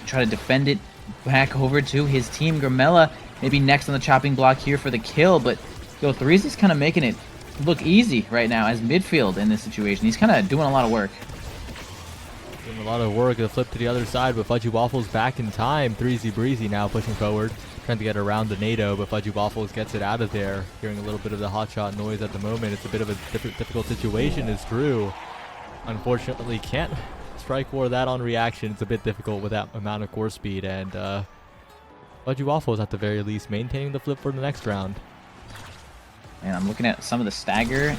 try to defend it back over to his team. Grimella maybe next on the chopping block here for the kill, but yo, 3Z's kind of making it look easy right now as midfield in this situation. He's kind of doing a lot of work. Doing a lot of work. The flip to the other side, but Fudgy Waffles back in time. 3Z Breezy now pushing forward, trying to get around the NATO, but Fudgy Waffles gets it out of there. Hearing a little bit of the hot shot noise at the moment. It's a bit of a difficult situation as Drew unfortunately can't strike war that on reaction. It's a bit difficult with that amount of core speed, and Fudgy Waffles at the very least maintaining the flip for the next round. And I'm looking at some of the stagger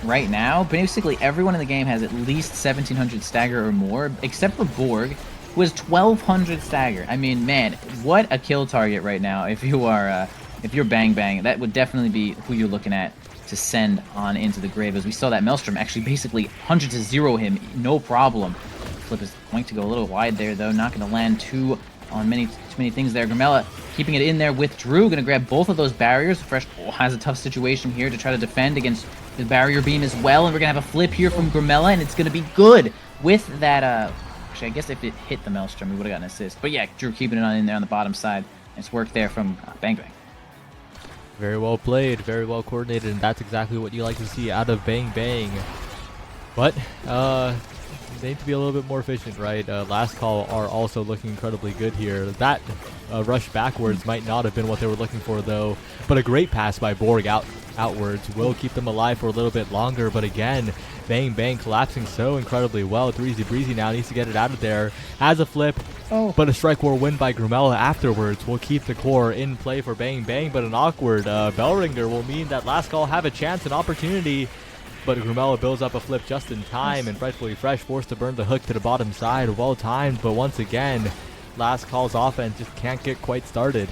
right now. Basically, everyone in the game has at least 1,700 stagger or more, except for Borg, who has 1,200 stagger. I mean, man, what a kill target right now. If you're Bang Bang, that would definitely be who you're looking at to send on into the grave. As we saw that Maelstrom actually basically 100 to 0 him, no problem. Flip is going to go a little wide there, though. Not going to land too many things there. Grimella keeping it in there with Drew. Going to grab both of those barriers. Fresh has a tough situation here to try to defend against the barrier beam as well. And we're going to have a flip here from Grimella, and it's going to be good with that. Actually, I guess if it hit the Maelstrom, we would have gotten an assist. But yeah, Drew keeping it on in there on the bottom side. Nice work there from Bang Bang. Very well played, very well coordinated, and that's exactly what you like to see out of Bang Bang. But they need to be a little bit more efficient, right? Last call are also looking incredibly good here. That rush backwards might not have been what they were looking for, though. But a great pass by Borg outwards will keep them alive for a little bit longer. But again, Bang Bang collapsing so incredibly well. 3Z Breezy now needs to get it out of there. Has a flip, but a strike war win by Grimella afterwards will keep the core in play for Bang Bang. But an awkward bell ringer will mean that last call have a chance, an opportunity. But Grimella builds up a flip just in time, and Frightfully Fresh forced to burn the hook to the bottom side. Well timed, but once again, last call's offense just can't get quite started.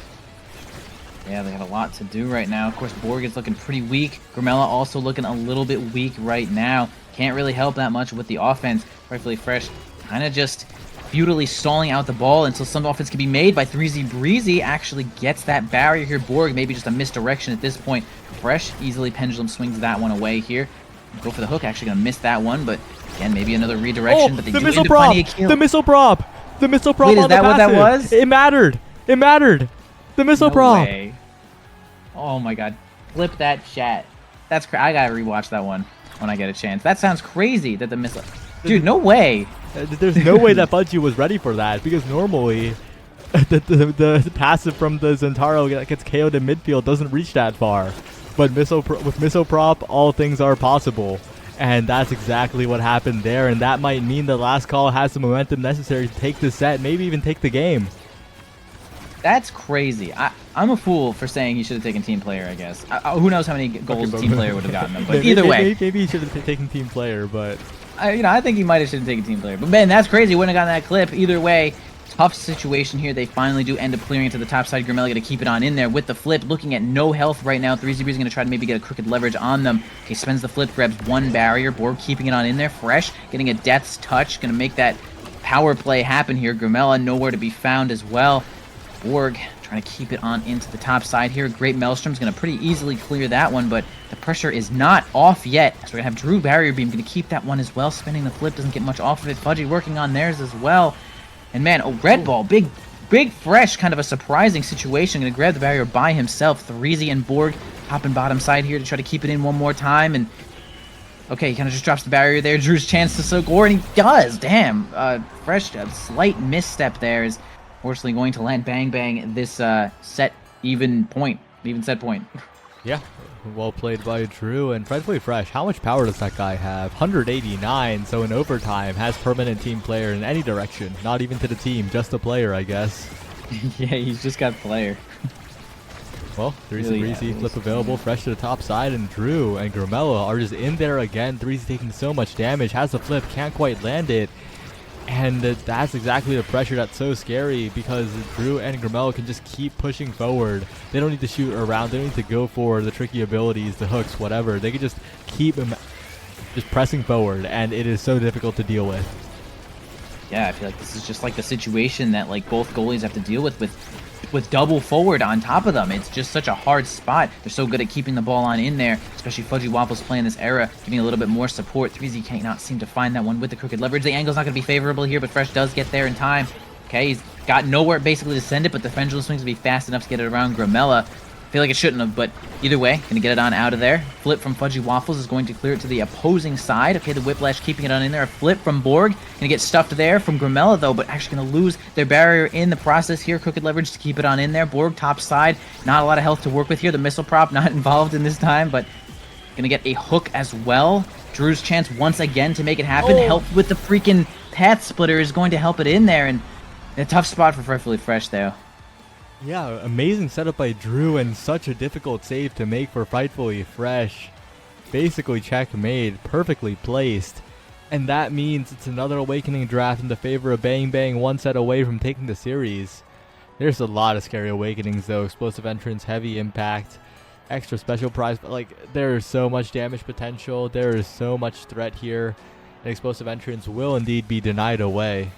Yeah, they have a lot to do right now. Of course, Borg is looking pretty weak. Grimella also looking a little bit weak right now. Can't really help that much with the offense. Frightfully Fresh kind of just futilely stalling out the ball until some offense can be made by 3Z Breezy. Actually gets that barrier here. Borg maybe just a misdirection at this point. Fresh easily pendulum swings that one away here. Go for the hook. Actually going to miss that one, but again, maybe another redirection. Oh, But they the do missile end prop! plenty of kills. The missile prop! The missile prop Wait, is on the that what that passive. was? It mattered! It mattered! The missile No prop! way. Oh my god. Flip that chat. That's I gotta rewatch that one when I get a chance. That sounds crazy that the missile... Dude, no way. There's no way that Budgie was ready for that, because normally the passive from the Zentaro that gets KO'd in midfield doesn't reach that far. But with missile prop, all things are possible. And that's exactly what happened there, and that might mean the last call has the momentum necessary to take the set, maybe even take the game. That's crazy. I'm a fool for saying he should have taken team player, I guess. Who knows how many goals team player would have gotten them, but either way. Maybe he should have taken team player, but... I think he might have should have taken team player. But man, that's crazy. Wouldn't have gotten that clip. Either way, tough situation here. They finally do end up clearing it to the top side. Grimella going to keep it on in there with the flip. Looking at no health right now. 3ZB is going to try to maybe get a crooked leverage on them. Okay, spends the flip, grabs one barrier. Borg keeping it on in there. Fresh, getting a death's touch. Going to make that power play happen here. Grimella nowhere to be found as well. Borg trying to keep it on into the top side here. Great Maelstrom's going to pretty easily clear that one, but the pressure is not off yet. So we're going to have Drew Barrier Beam going to keep that one as well. Spinning the flip, doesn't get much off of it. Fudgy working on theirs as well. And man, Red Ball, big Fresh, kind of a surprising situation. Going to grab the barrier by himself. 3Z and Borg hopping bottom side here to try to keep it in one more time. And okay, he kind of just drops the barrier there. Drew's chance to soak ore, and he does. Damn. Fresh, a slight misstep there is fortunately going to land bang bang this even set point. Yeah, well played by Drew, and Frightfully Fresh, how much power does that guy have? 189, so in overtime has permanent team player in any direction, not even to the team, just the player, I guess. Yeah, he's just got player. Well, 3Z flip available, Fresh to the top side, and Drew and Grimella are just in there again. 3Z taking so much damage, has the flip, can't quite land it. And that's exactly the pressure that's so scary, because Drew and Grimella can just keep pushing forward. They don't need to shoot around. They don't need to go for the tricky abilities, the hooks, whatever. They can just keep just pressing forward, and it is so difficult to deal with. Yeah, I feel like this is just like the situation that like both goalies have to deal with double forward on top of them. It's just such a hard spot. They're so good at keeping the ball on in there, especially Fudgy Waffles playing this era, giving a little bit more support. 3Z cannot seem to find that one with the crooked leverage. The angle's not going to be favorable here, but Fresh does get there in time. Okay, he's got nowhere basically to send it, but the pendulum swings to be fast enough to get it around Grimella. Feel like it shouldn't have, but either way, gonna get it on out of there. Flip from Fudgy Waffles is going to clear it to the opposing side. Okay, the Whiplash keeping it on in there. A flip from Borg, gonna get stuffed there from Grimella though, but actually gonna lose their barrier in the process here. Crooked leverage to keep it on in there. Borg top side, not a lot of health to work with here. The missile prop not involved in this time, but gonna get a hook as well. Drew's chance once again to make it happen. Help with the freaking path splitter is going to help it in there, and a tough spot for Frightfully Fresh though. Yeah, amazing setup by Drew, and such a difficult save to make for Frightfully Fresh. Basically checkmate, perfectly placed. And that means it's another Awakening draft in the favor of Bang Bang, one set away from taking the series. There's a lot of scary Awakenings though. Explosive entrance, heavy impact, extra special prize, but like there is so much damage potential, there is so much threat here. An explosive entrance will indeed be denied away.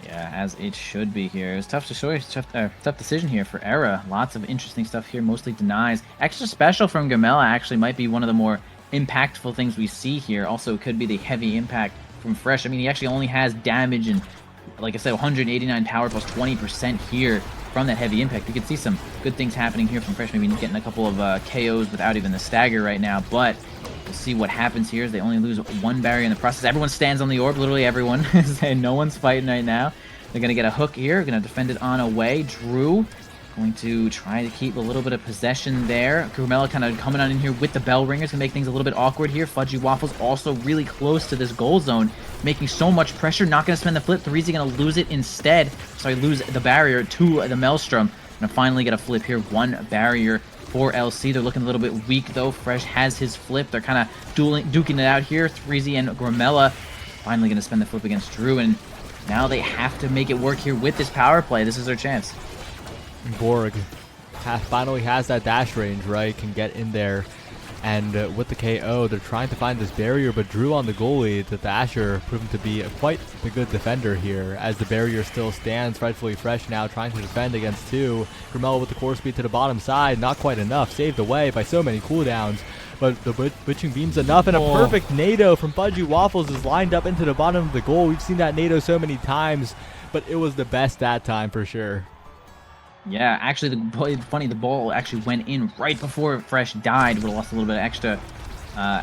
Yeah, as it should be here. It was tough tough decision here for Era. Lots of interesting stuff here, mostly denies. Extra special from Grimella actually might be one of the more impactful things we see here. Also, it could be the heavy impact from Fresh. I mean, he actually only has damage and, like I said, 189 power plus 20% here from that heavy impact. We could see some good things happening here from Fresh, maybe getting a couple of KOs without even the stagger right now, but we'll see what happens here as they only lose one barrier in the process. Everyone stands on the orb, literally everyone, and no one's fighting right now. They're going to get a hook here, going to defend it on away. Drew going to try to keep a little bit of possession there. Grimella kind of coming on in here with the bell ringers to make things a little bit awkward here. Fudgy Waffles also really close to this goal zone, making so much pressure. Not going to spend the flip. 3Z going to lose it instead. Sorry, lose the barrier to the Maelstrom. Going to finally get a flip here. One barrier for LC. They're looking a little bit weak though. Fresh has his flip. They're kind of duking it out here. 3Z and Grimella finally going to spend the flip against Drew, and now they have to make it work here with this power play. This is their chance. Borg finally has that dash range, right? Can get in there And with the KO, they're trying to find this barrier, but Drew on the goalie, the Thrasher, proving to be quite a good defender here, as the barrier still stands. Rightfully Fresh now trying to defend against two. Grimella with the core speed to the bottom side, not quite enough, saved away by so many cooldowns. But the Witching Beam's enough, and a perfect NATO from Fudgy Waffles is lined up into the bottom of the goal. We've seen that NATO so many times, but it was the best that time for sure. Yeah, actually, the ball actually went in right before Fresh died. We lost a little bit of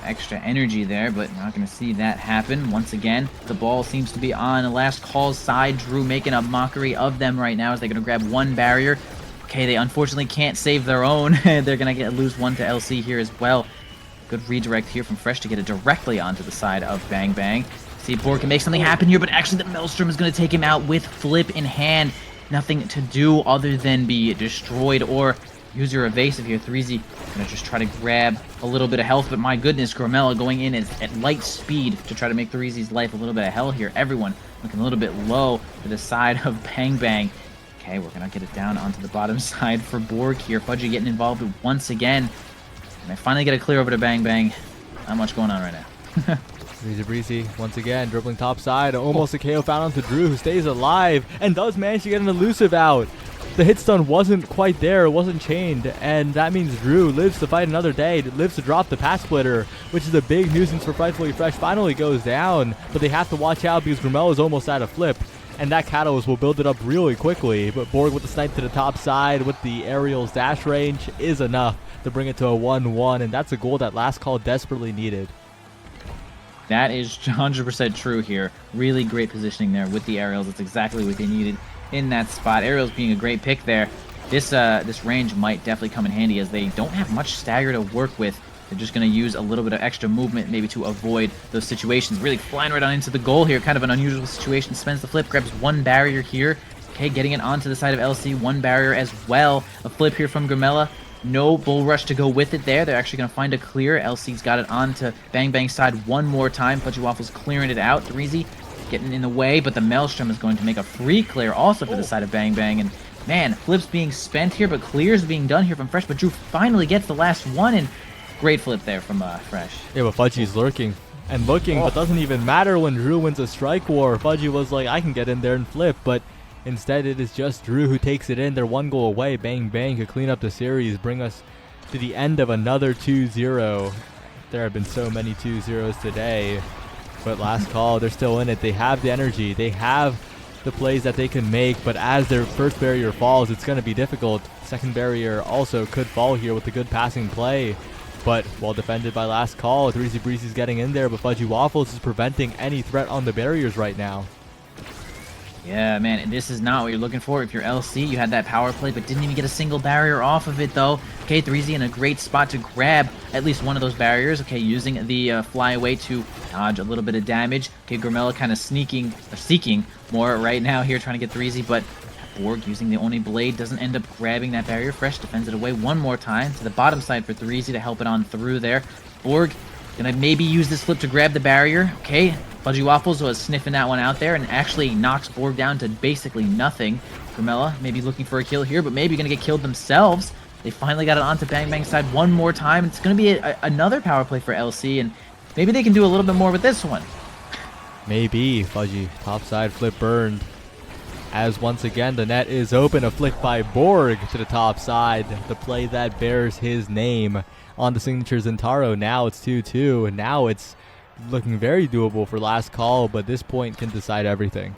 extra energy there, but not going to see that happen. Once again, the ball seems to be on the last call's side. Drew making a mockery of them right now as they're going to grab one barrier. Okay, they unfortunately can't save their own. They're going to lose one to LC here as well. Good redirect here from Fresh to get it directly onto the side of Bang Bang. See if Borg can make something happen here, but actually the Maelstrom is going to take him out with Flip in hand. Nothing to do other than be destroyed or use your evasive here. 3Z gonna just try to grab a little bit of health, but my goodness, Gromella going in at light speed to try to make 3Z's life a little bit of hell here. Everyone looking a little bit low to the side of Bang Bang. Okay, we're gonna get it down onto the bottom side for Borg here. Fudgy getting involved once again. And I finally get a clear over to Bang Bang. Not much going on right now. Breezy once again dribbling top side, almost a KO found onto Drew, who stays alive and does manage to get an elusive out. The hit stun wasn't quite there, it wasn't chained, and that means Drew lives to fight another day, lives to drop the pass splitter, which is a big nuisance for Frightfully Fresh. Finally goes down, but they have to watch out because Grimella is almost out of flip, and that Catalyst will build it up really quickly. But Borg with the snipe to the top side with the aerial's dash range is enough to bring it to a 1-1, and that's a goal that Last Call desperately needed. That is 100% true here. Really great positioning there with the aerials. That's exactly what they needed in that spot. Aerials being a great pick there. This range might definitely come in handy as they don't have much stagger to work with. They're just going to use a little bit of extra movement maybe to avoid those situations. Really flying right on into the goal here. Kind of an unusual situation. Spends the flip, grabs one barrier here. Okay, getting it onto the side of LC. One barrier as well. A flip here from Grimella. No bull rush to go with it there. They're actually going to find a clear. LC's got it onto Bang Bang's side one more time. Fudgy Waffles clearing it out. 3Z getting in the way, but the Maelstrom is going to make a free clear also for the side of Bang Bang. And man, flips being spent here, but clears being done here from Fresh. But Drew finally gets the last one, and great flip there from Fresh. Yeah, but Fudgy's lurking and looking, but doesn't even matter when Drew wins a strike war. Fudgy was like, I can get in there and flip, but instead, it is just Drew who takes it in. They're one goal away. Bang Bang could clean up the series, bring us to the end of another 2-0. There have been so many 2-0s today. But Last Call, they're still in it. They have the energy. They have the plays that they can make. But as their first barrier falls, it's going to be difficult. Second barrier also could fall here with a good passing play. But well defended by Last Call. 3Z Breezy's getting in there, but Fudgy Waffles is preventing any threat on the barriers right now. Yeah, man, and this is not what you're looking for. If you're LC, you had that power play, but didn't even get a single barrier off of it, though. Okay, 3Z in a great spot to grab at least one of those barriers. Okay, using the flyaway to dodge a little bit of damage. Okay, Grimella kind of seeking more right now here, trying to get 3Z, but Borg using the Oni Blade doesn't end up grabbing that barrier. Fresh defends it away one more time to the bottom side for 3Z to help it on through there. Borg gonna maybe use this flip to grab the barrier. Okay, Fudgy Waffles was sniffing that one out there and actually knocks Borg down to basically nothing. Grimella maybe looking for a kill here, but maybe gonna get killed themselves. They finally got it onto Bang Bang's side one more time. It's gonna be another power play for LC, and maybe they can do a little bit more with this one. Maybe. Fudgy topside flip burned. As once again the net is open, a flick by Borg to the top side. The play that bears his name on the signature Zentaro. Now it's 2-2, and now it's looking very doable for Last Call, but this point can decide everything.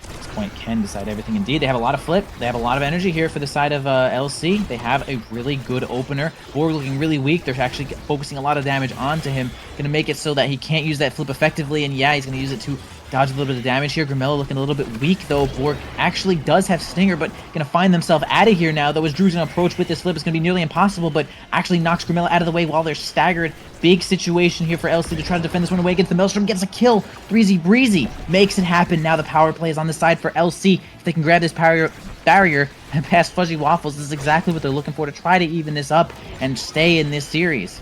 This point can decide everything indeed. They have a lot of flip. They have a lot of energy here for the side of LC. They have a really good opener. Borg looking really weak. They're actually focusing a lot of damage onto him. Going to make it so that he can't use that flip effectively, and yeah, he's going to use it to dodge a little bit of damage here. Grimella looking a little bit weak, though. Borg actually does have Stinger, but going to find themselves out of here now, though, as Drew's going to approach with this flip. It's going to be nearly impossible, but actually knocks Grimella out of the way while they're staggered. Big situation here for LC to try to defend this one away against the Maelstrom. Gets a kill. 3Z Breezy makes it happen. Now the power play is on the side for LC. If they can grab this barrier and pass Fudgy Waffles, this is exactly what they're looking for to try to even this up and stay in this series.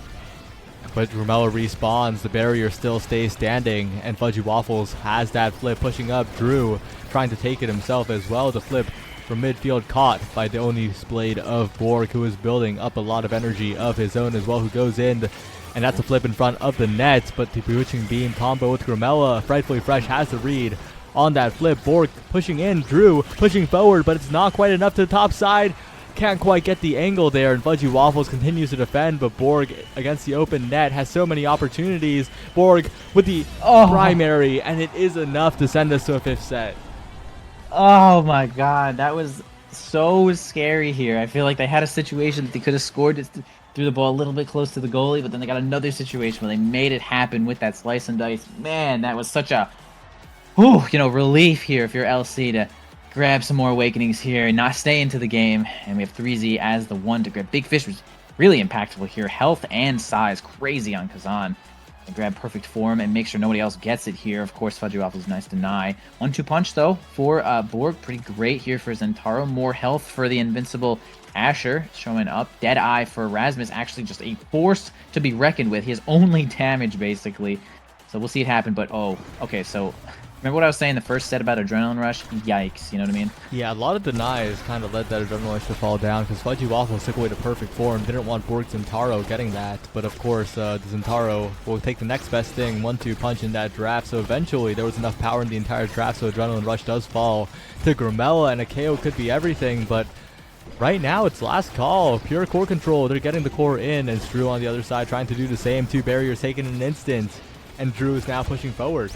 But Grimella respawns, the barrier still stays standing, and Fudgy Waffles has that flip pushing up. Drew trying to take it himself as well. The flip from midfield, caught by the Oni's blade of Borg, who is building up a lot of energy of his own as well, who goes in, and that's a flip in front of the net, but the Bewitching Beam combo with Grimella, Frightfully Fresh has the read on that flip. Borg pushing in, Drew pushing forward, but it's not quite enough to the top side. Can't quite get the angle there, and Fudgy Waffles continues to defend, but Borg against the open net has so many opportunities. Borg with the primary, and it is enough to send us to a 5th set. Oh my god, that was so scary here. I feel like they had a situation that they could have scored, just threw the ball a little bit close to the goalie, but then they got another situation where they made it happen with that slice and dice. Man, that was such a relief here if you're LC to grab some more awakenings here and not stay into the game. And we have 3Z as the one to grab. Big Fish was really impactful here. Health and size crazy on Kazan. And grab perfect form and make sure nobody else gets it here. Of course, Fudgy Waffles nice deny. 1-2 punch though for Borg. Pretty great here for Zentaro. More health for the invincible Asher showing up. Dead Eye for Erasmus. Actually just a force to be reckoned with. He has only damage basically. So we'll see it happen. But okay, so remember what I was saying the first set about Adrenaline Rush? Yikes, you know what I mean? Yeah, a lot of denies kind of led that Adrenaline Rush to fall down because Fudgy Waffles took away the perfect form. Didn't want Borg Zentaro getting that, but of course, the Zentaro will take the next best thing, 1-2 punch in that draft. So eventually, there was enough power in the entire draft, so Adrenaline Rush does fall to Grimella, and a KO could be everything, but right now, it's last call. Pure core control. They're getting the core in, and Drew on the other side trying to do the same. 2 barriers taken in an instant, and Drew is now pushing forward.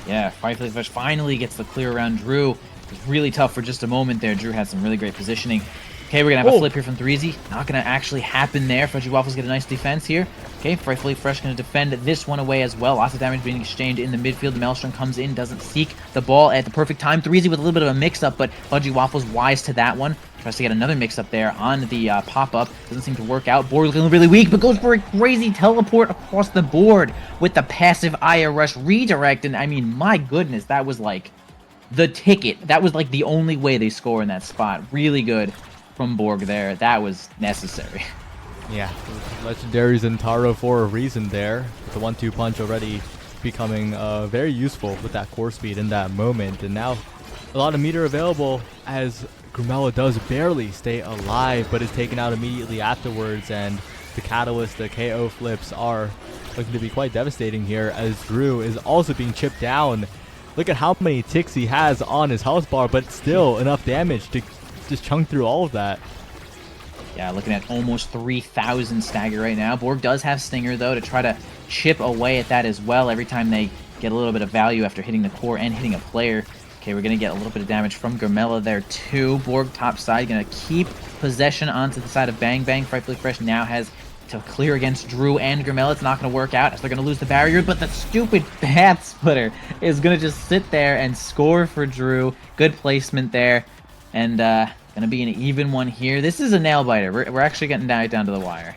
Yeah, Frightfully Fresh finally gets the clear around Drew. It was really tough for just a moment there. Drew had some really great positioning. Okay, we're going to have a flip here from 3Z. Not going to actually happen there. Fudgy Waffles get a nice defense here. Okay, Frightfully Fresh going to defend this one away as well. Lots of damage being exchanged in the midfield. The Maelstrom comes in, doesn't seek the ball at the perfect time. 3Z with a little bit of a mix-up, but Fudgy Waffles wise to that one. Tries to get another mix-up there on the pop-up. Doesn't seem to work out. Borg looking really weak, but goes for a crazy teleport across the board with the passive Aya Rush redirect. And I mean, my goodness, that was like the ticket. That was like the only way they score in that spot. Really good from Borg there. That was necessary. Yeah, legendary Zentaro for a reason there. The 1-2 punch already becoming very useful with that core speed in that moment. And now a lot of meter available as Grimella does barely stay alive, but is taken out immediately afterwards, and the catalyst, the KO flips are looking to be quite devastating here as Drew is also being chipped down. Look at how many ticks he has on his health bar, but still enough damage to just chunk through all of that. Yeah, looking at almost 3,000 stagger right now. Borg does have Stinger, though, to try to chip away at that as well every time they get a little bit of value after hitting the core and hitting a player. Okay, we're going to get a little bit of damage from Grimella there, too. Borg top side, going to keep possession onto the side of Bang Bang. Frightfully Fresh now has to clear against Drew and Grimella. It's not going to work out as they're going to lose the barrier, but the stupid Path Splitter is going to just sit there and score for Drew. Good placement there, and going to be an even one here. This is a nail-biter. We're actually getting down to the wire.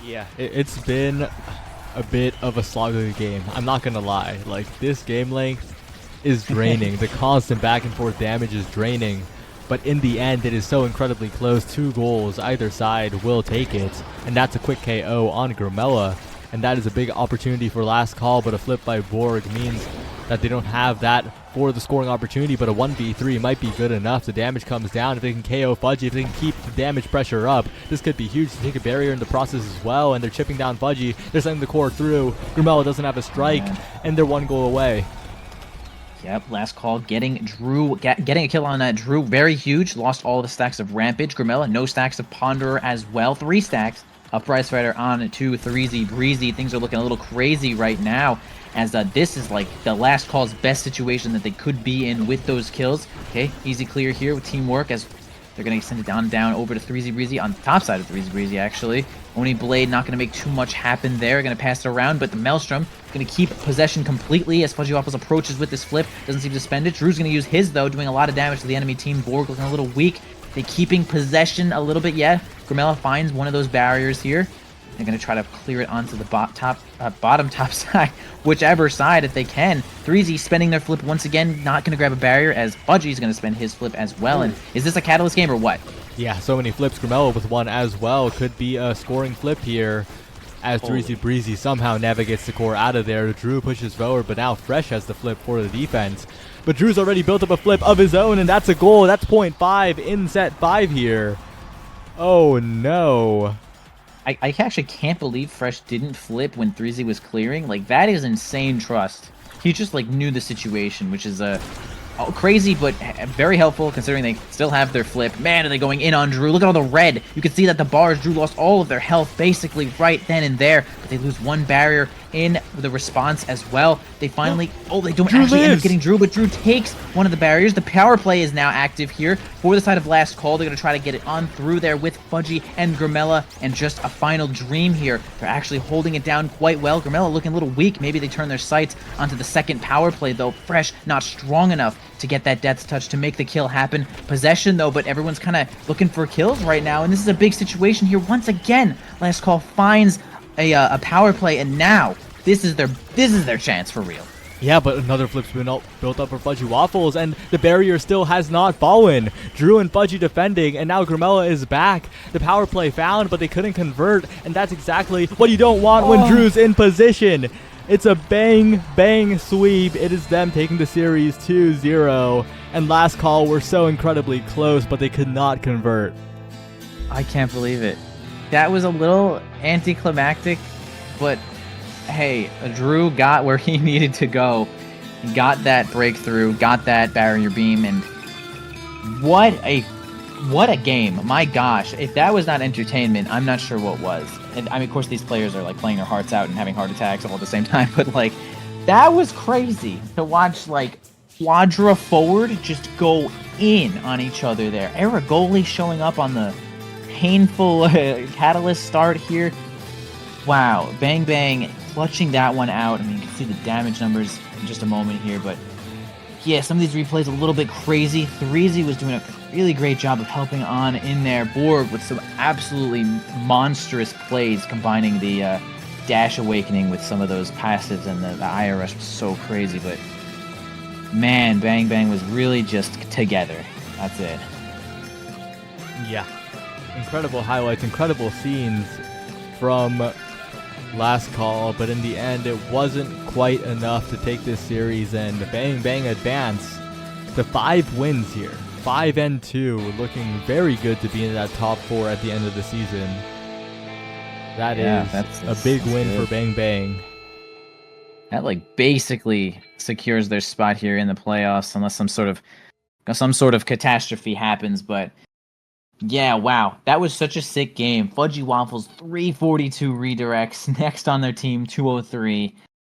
Yeah, it's been a bit of a slog of a game. I'm not going to lie. Like, this game length is draining. The constant back and forth damage is draining, but in the end it is so incredibly close. 2 goals either side will take it, and that's a quick KO on Grimella, and that is a big opportunity for last call, but a flip by Borg means that they don't have that for the scoring opportunity, but a 1v3 might be good enough. The damage comes down. If they can KO Fudgy, if they can keep the damage pressure up, this could be huge to take a barrier in the process as well, and they're chipping down Fudgy. They're sending the core through. Grimella doesn't have a strike, and they're 1 goal away. Yep, last call, getting a kill on that Drew, very huge. Lost all the stacks of Rampage. Grimella, no stacks of Ponderer as well. 3 stacks of Prize Fighter on to 3Z Breezy. Things are looking a little crazy right now, as this is like the last call's best situation that they could be in with those kills. Okay, easy clear here with teamwork as they're going to send it down over to 3Z Breezy on the top side of 3Z Breezy, actually. Oni Blade not going to make too much happen there. Going to pass it around, but the Maelstrom going to keep possession completely as Fudgy Waffles approaches with this flip. Doesn't seem to spend it. Drew's going to use his, though, doing a lot of damage to the enemy team. Borg looking a little weak. They keeping possession a little bit yet. Grimella finds one of those barriers here. They're going to try to clear it onto the bottom top side, whichever side if they can. 3Z spending their flip once again, not going to grab a barrier as Fudgy's going to spend his flip as well. And is this a Catalyst game or what? Yeah, so many flips. Grimella with one as well. Could be a scoring flip here. as Dreezy Breezy somehow navigates the core out of there. Drew pushes forward, but now Fresh has the flip for the defense. But Drew's already built up a flip of his own, and that's a goal. That's 0.5 in set 5 here. Oh no. I actually can't believe Fresh didn't flip when 3Z was clearing. Like, that is insane trust. He just, like, knew the situation, which is crazy, but very helpful considering they still have their flip. Man, are they going in on Drew. Look at all the red. You can see that the bars, Drew lost all of their health basically right then and there, but they lose one barrier in the response as well. They finally, they don't Drew actually end up lives. getting Drew, but Drew takes one of the barriers. The power play is now active here for the side of Last Call. They're going to try to get it on through there with Fudgy and Grimella, and just a final dream here. They're actually holding it down quite well. Grimella looking a little weak. Maybe they turn their sights onto the second power play, though. Fresh not strong enough to get that death touch to make the kill happen. Possession, though, but everyone's kind of looking for kills right now, and this is a big situation here. Once again, Last Call finds a power play, and now this is their chance for real. Yeah, but another flip's been built up for Fudgy Waffles, and the barrier still has not fallen. Drew and Fudgy defending, and now Grimella is back. The power play found, but they couldn't convert, and that's exactly what you don't want when Drew's in position. It's a bang sweep. It is them taking the series 2-0, and Last Call were so incredibly close, but they could not convert. I can't believe it. That was a little anticlimactic, but hey, Drew got where he needed to go. He got that breakthrough, got that barrier beam, and what a game. My gosh, if that was not entertainment, I'm not sure what was. And I mean, of course, these players are like playing their hearts out and having heart attacks all at the same time, but like, that was crazy to watch, like, Quadra forward just go in on each other there. Aragoli showing up on the painful catalyst start here. Wow, Bang Bang clutching that one out. I mean, you can see the damage numbers in just a moment here, but yeah, some of these replays a little bit crazy. 3Z was doing a really great job of helping on in there. Borg with some absolutely monstrous plays, combining the Dash Awakening with some of those passives, and the IRS was so crazy, but man, Bang Bang was really just together. That's it. Yeah. Incredible highlights, incredible scenes from Last Call, but in the end it wasn't quite enough to take this series, and Bang Bang advance to 5 wins here. 5-2, looking very good to be in that top 4 at the end of the season. That's a big win for Bang Bang. That like basically secures their spot here in the playoffs, unless some sort of catastrophe happens. But yeah, wow, that was such a sick game. Fudgy Waffles 342 redirects next on their team 203.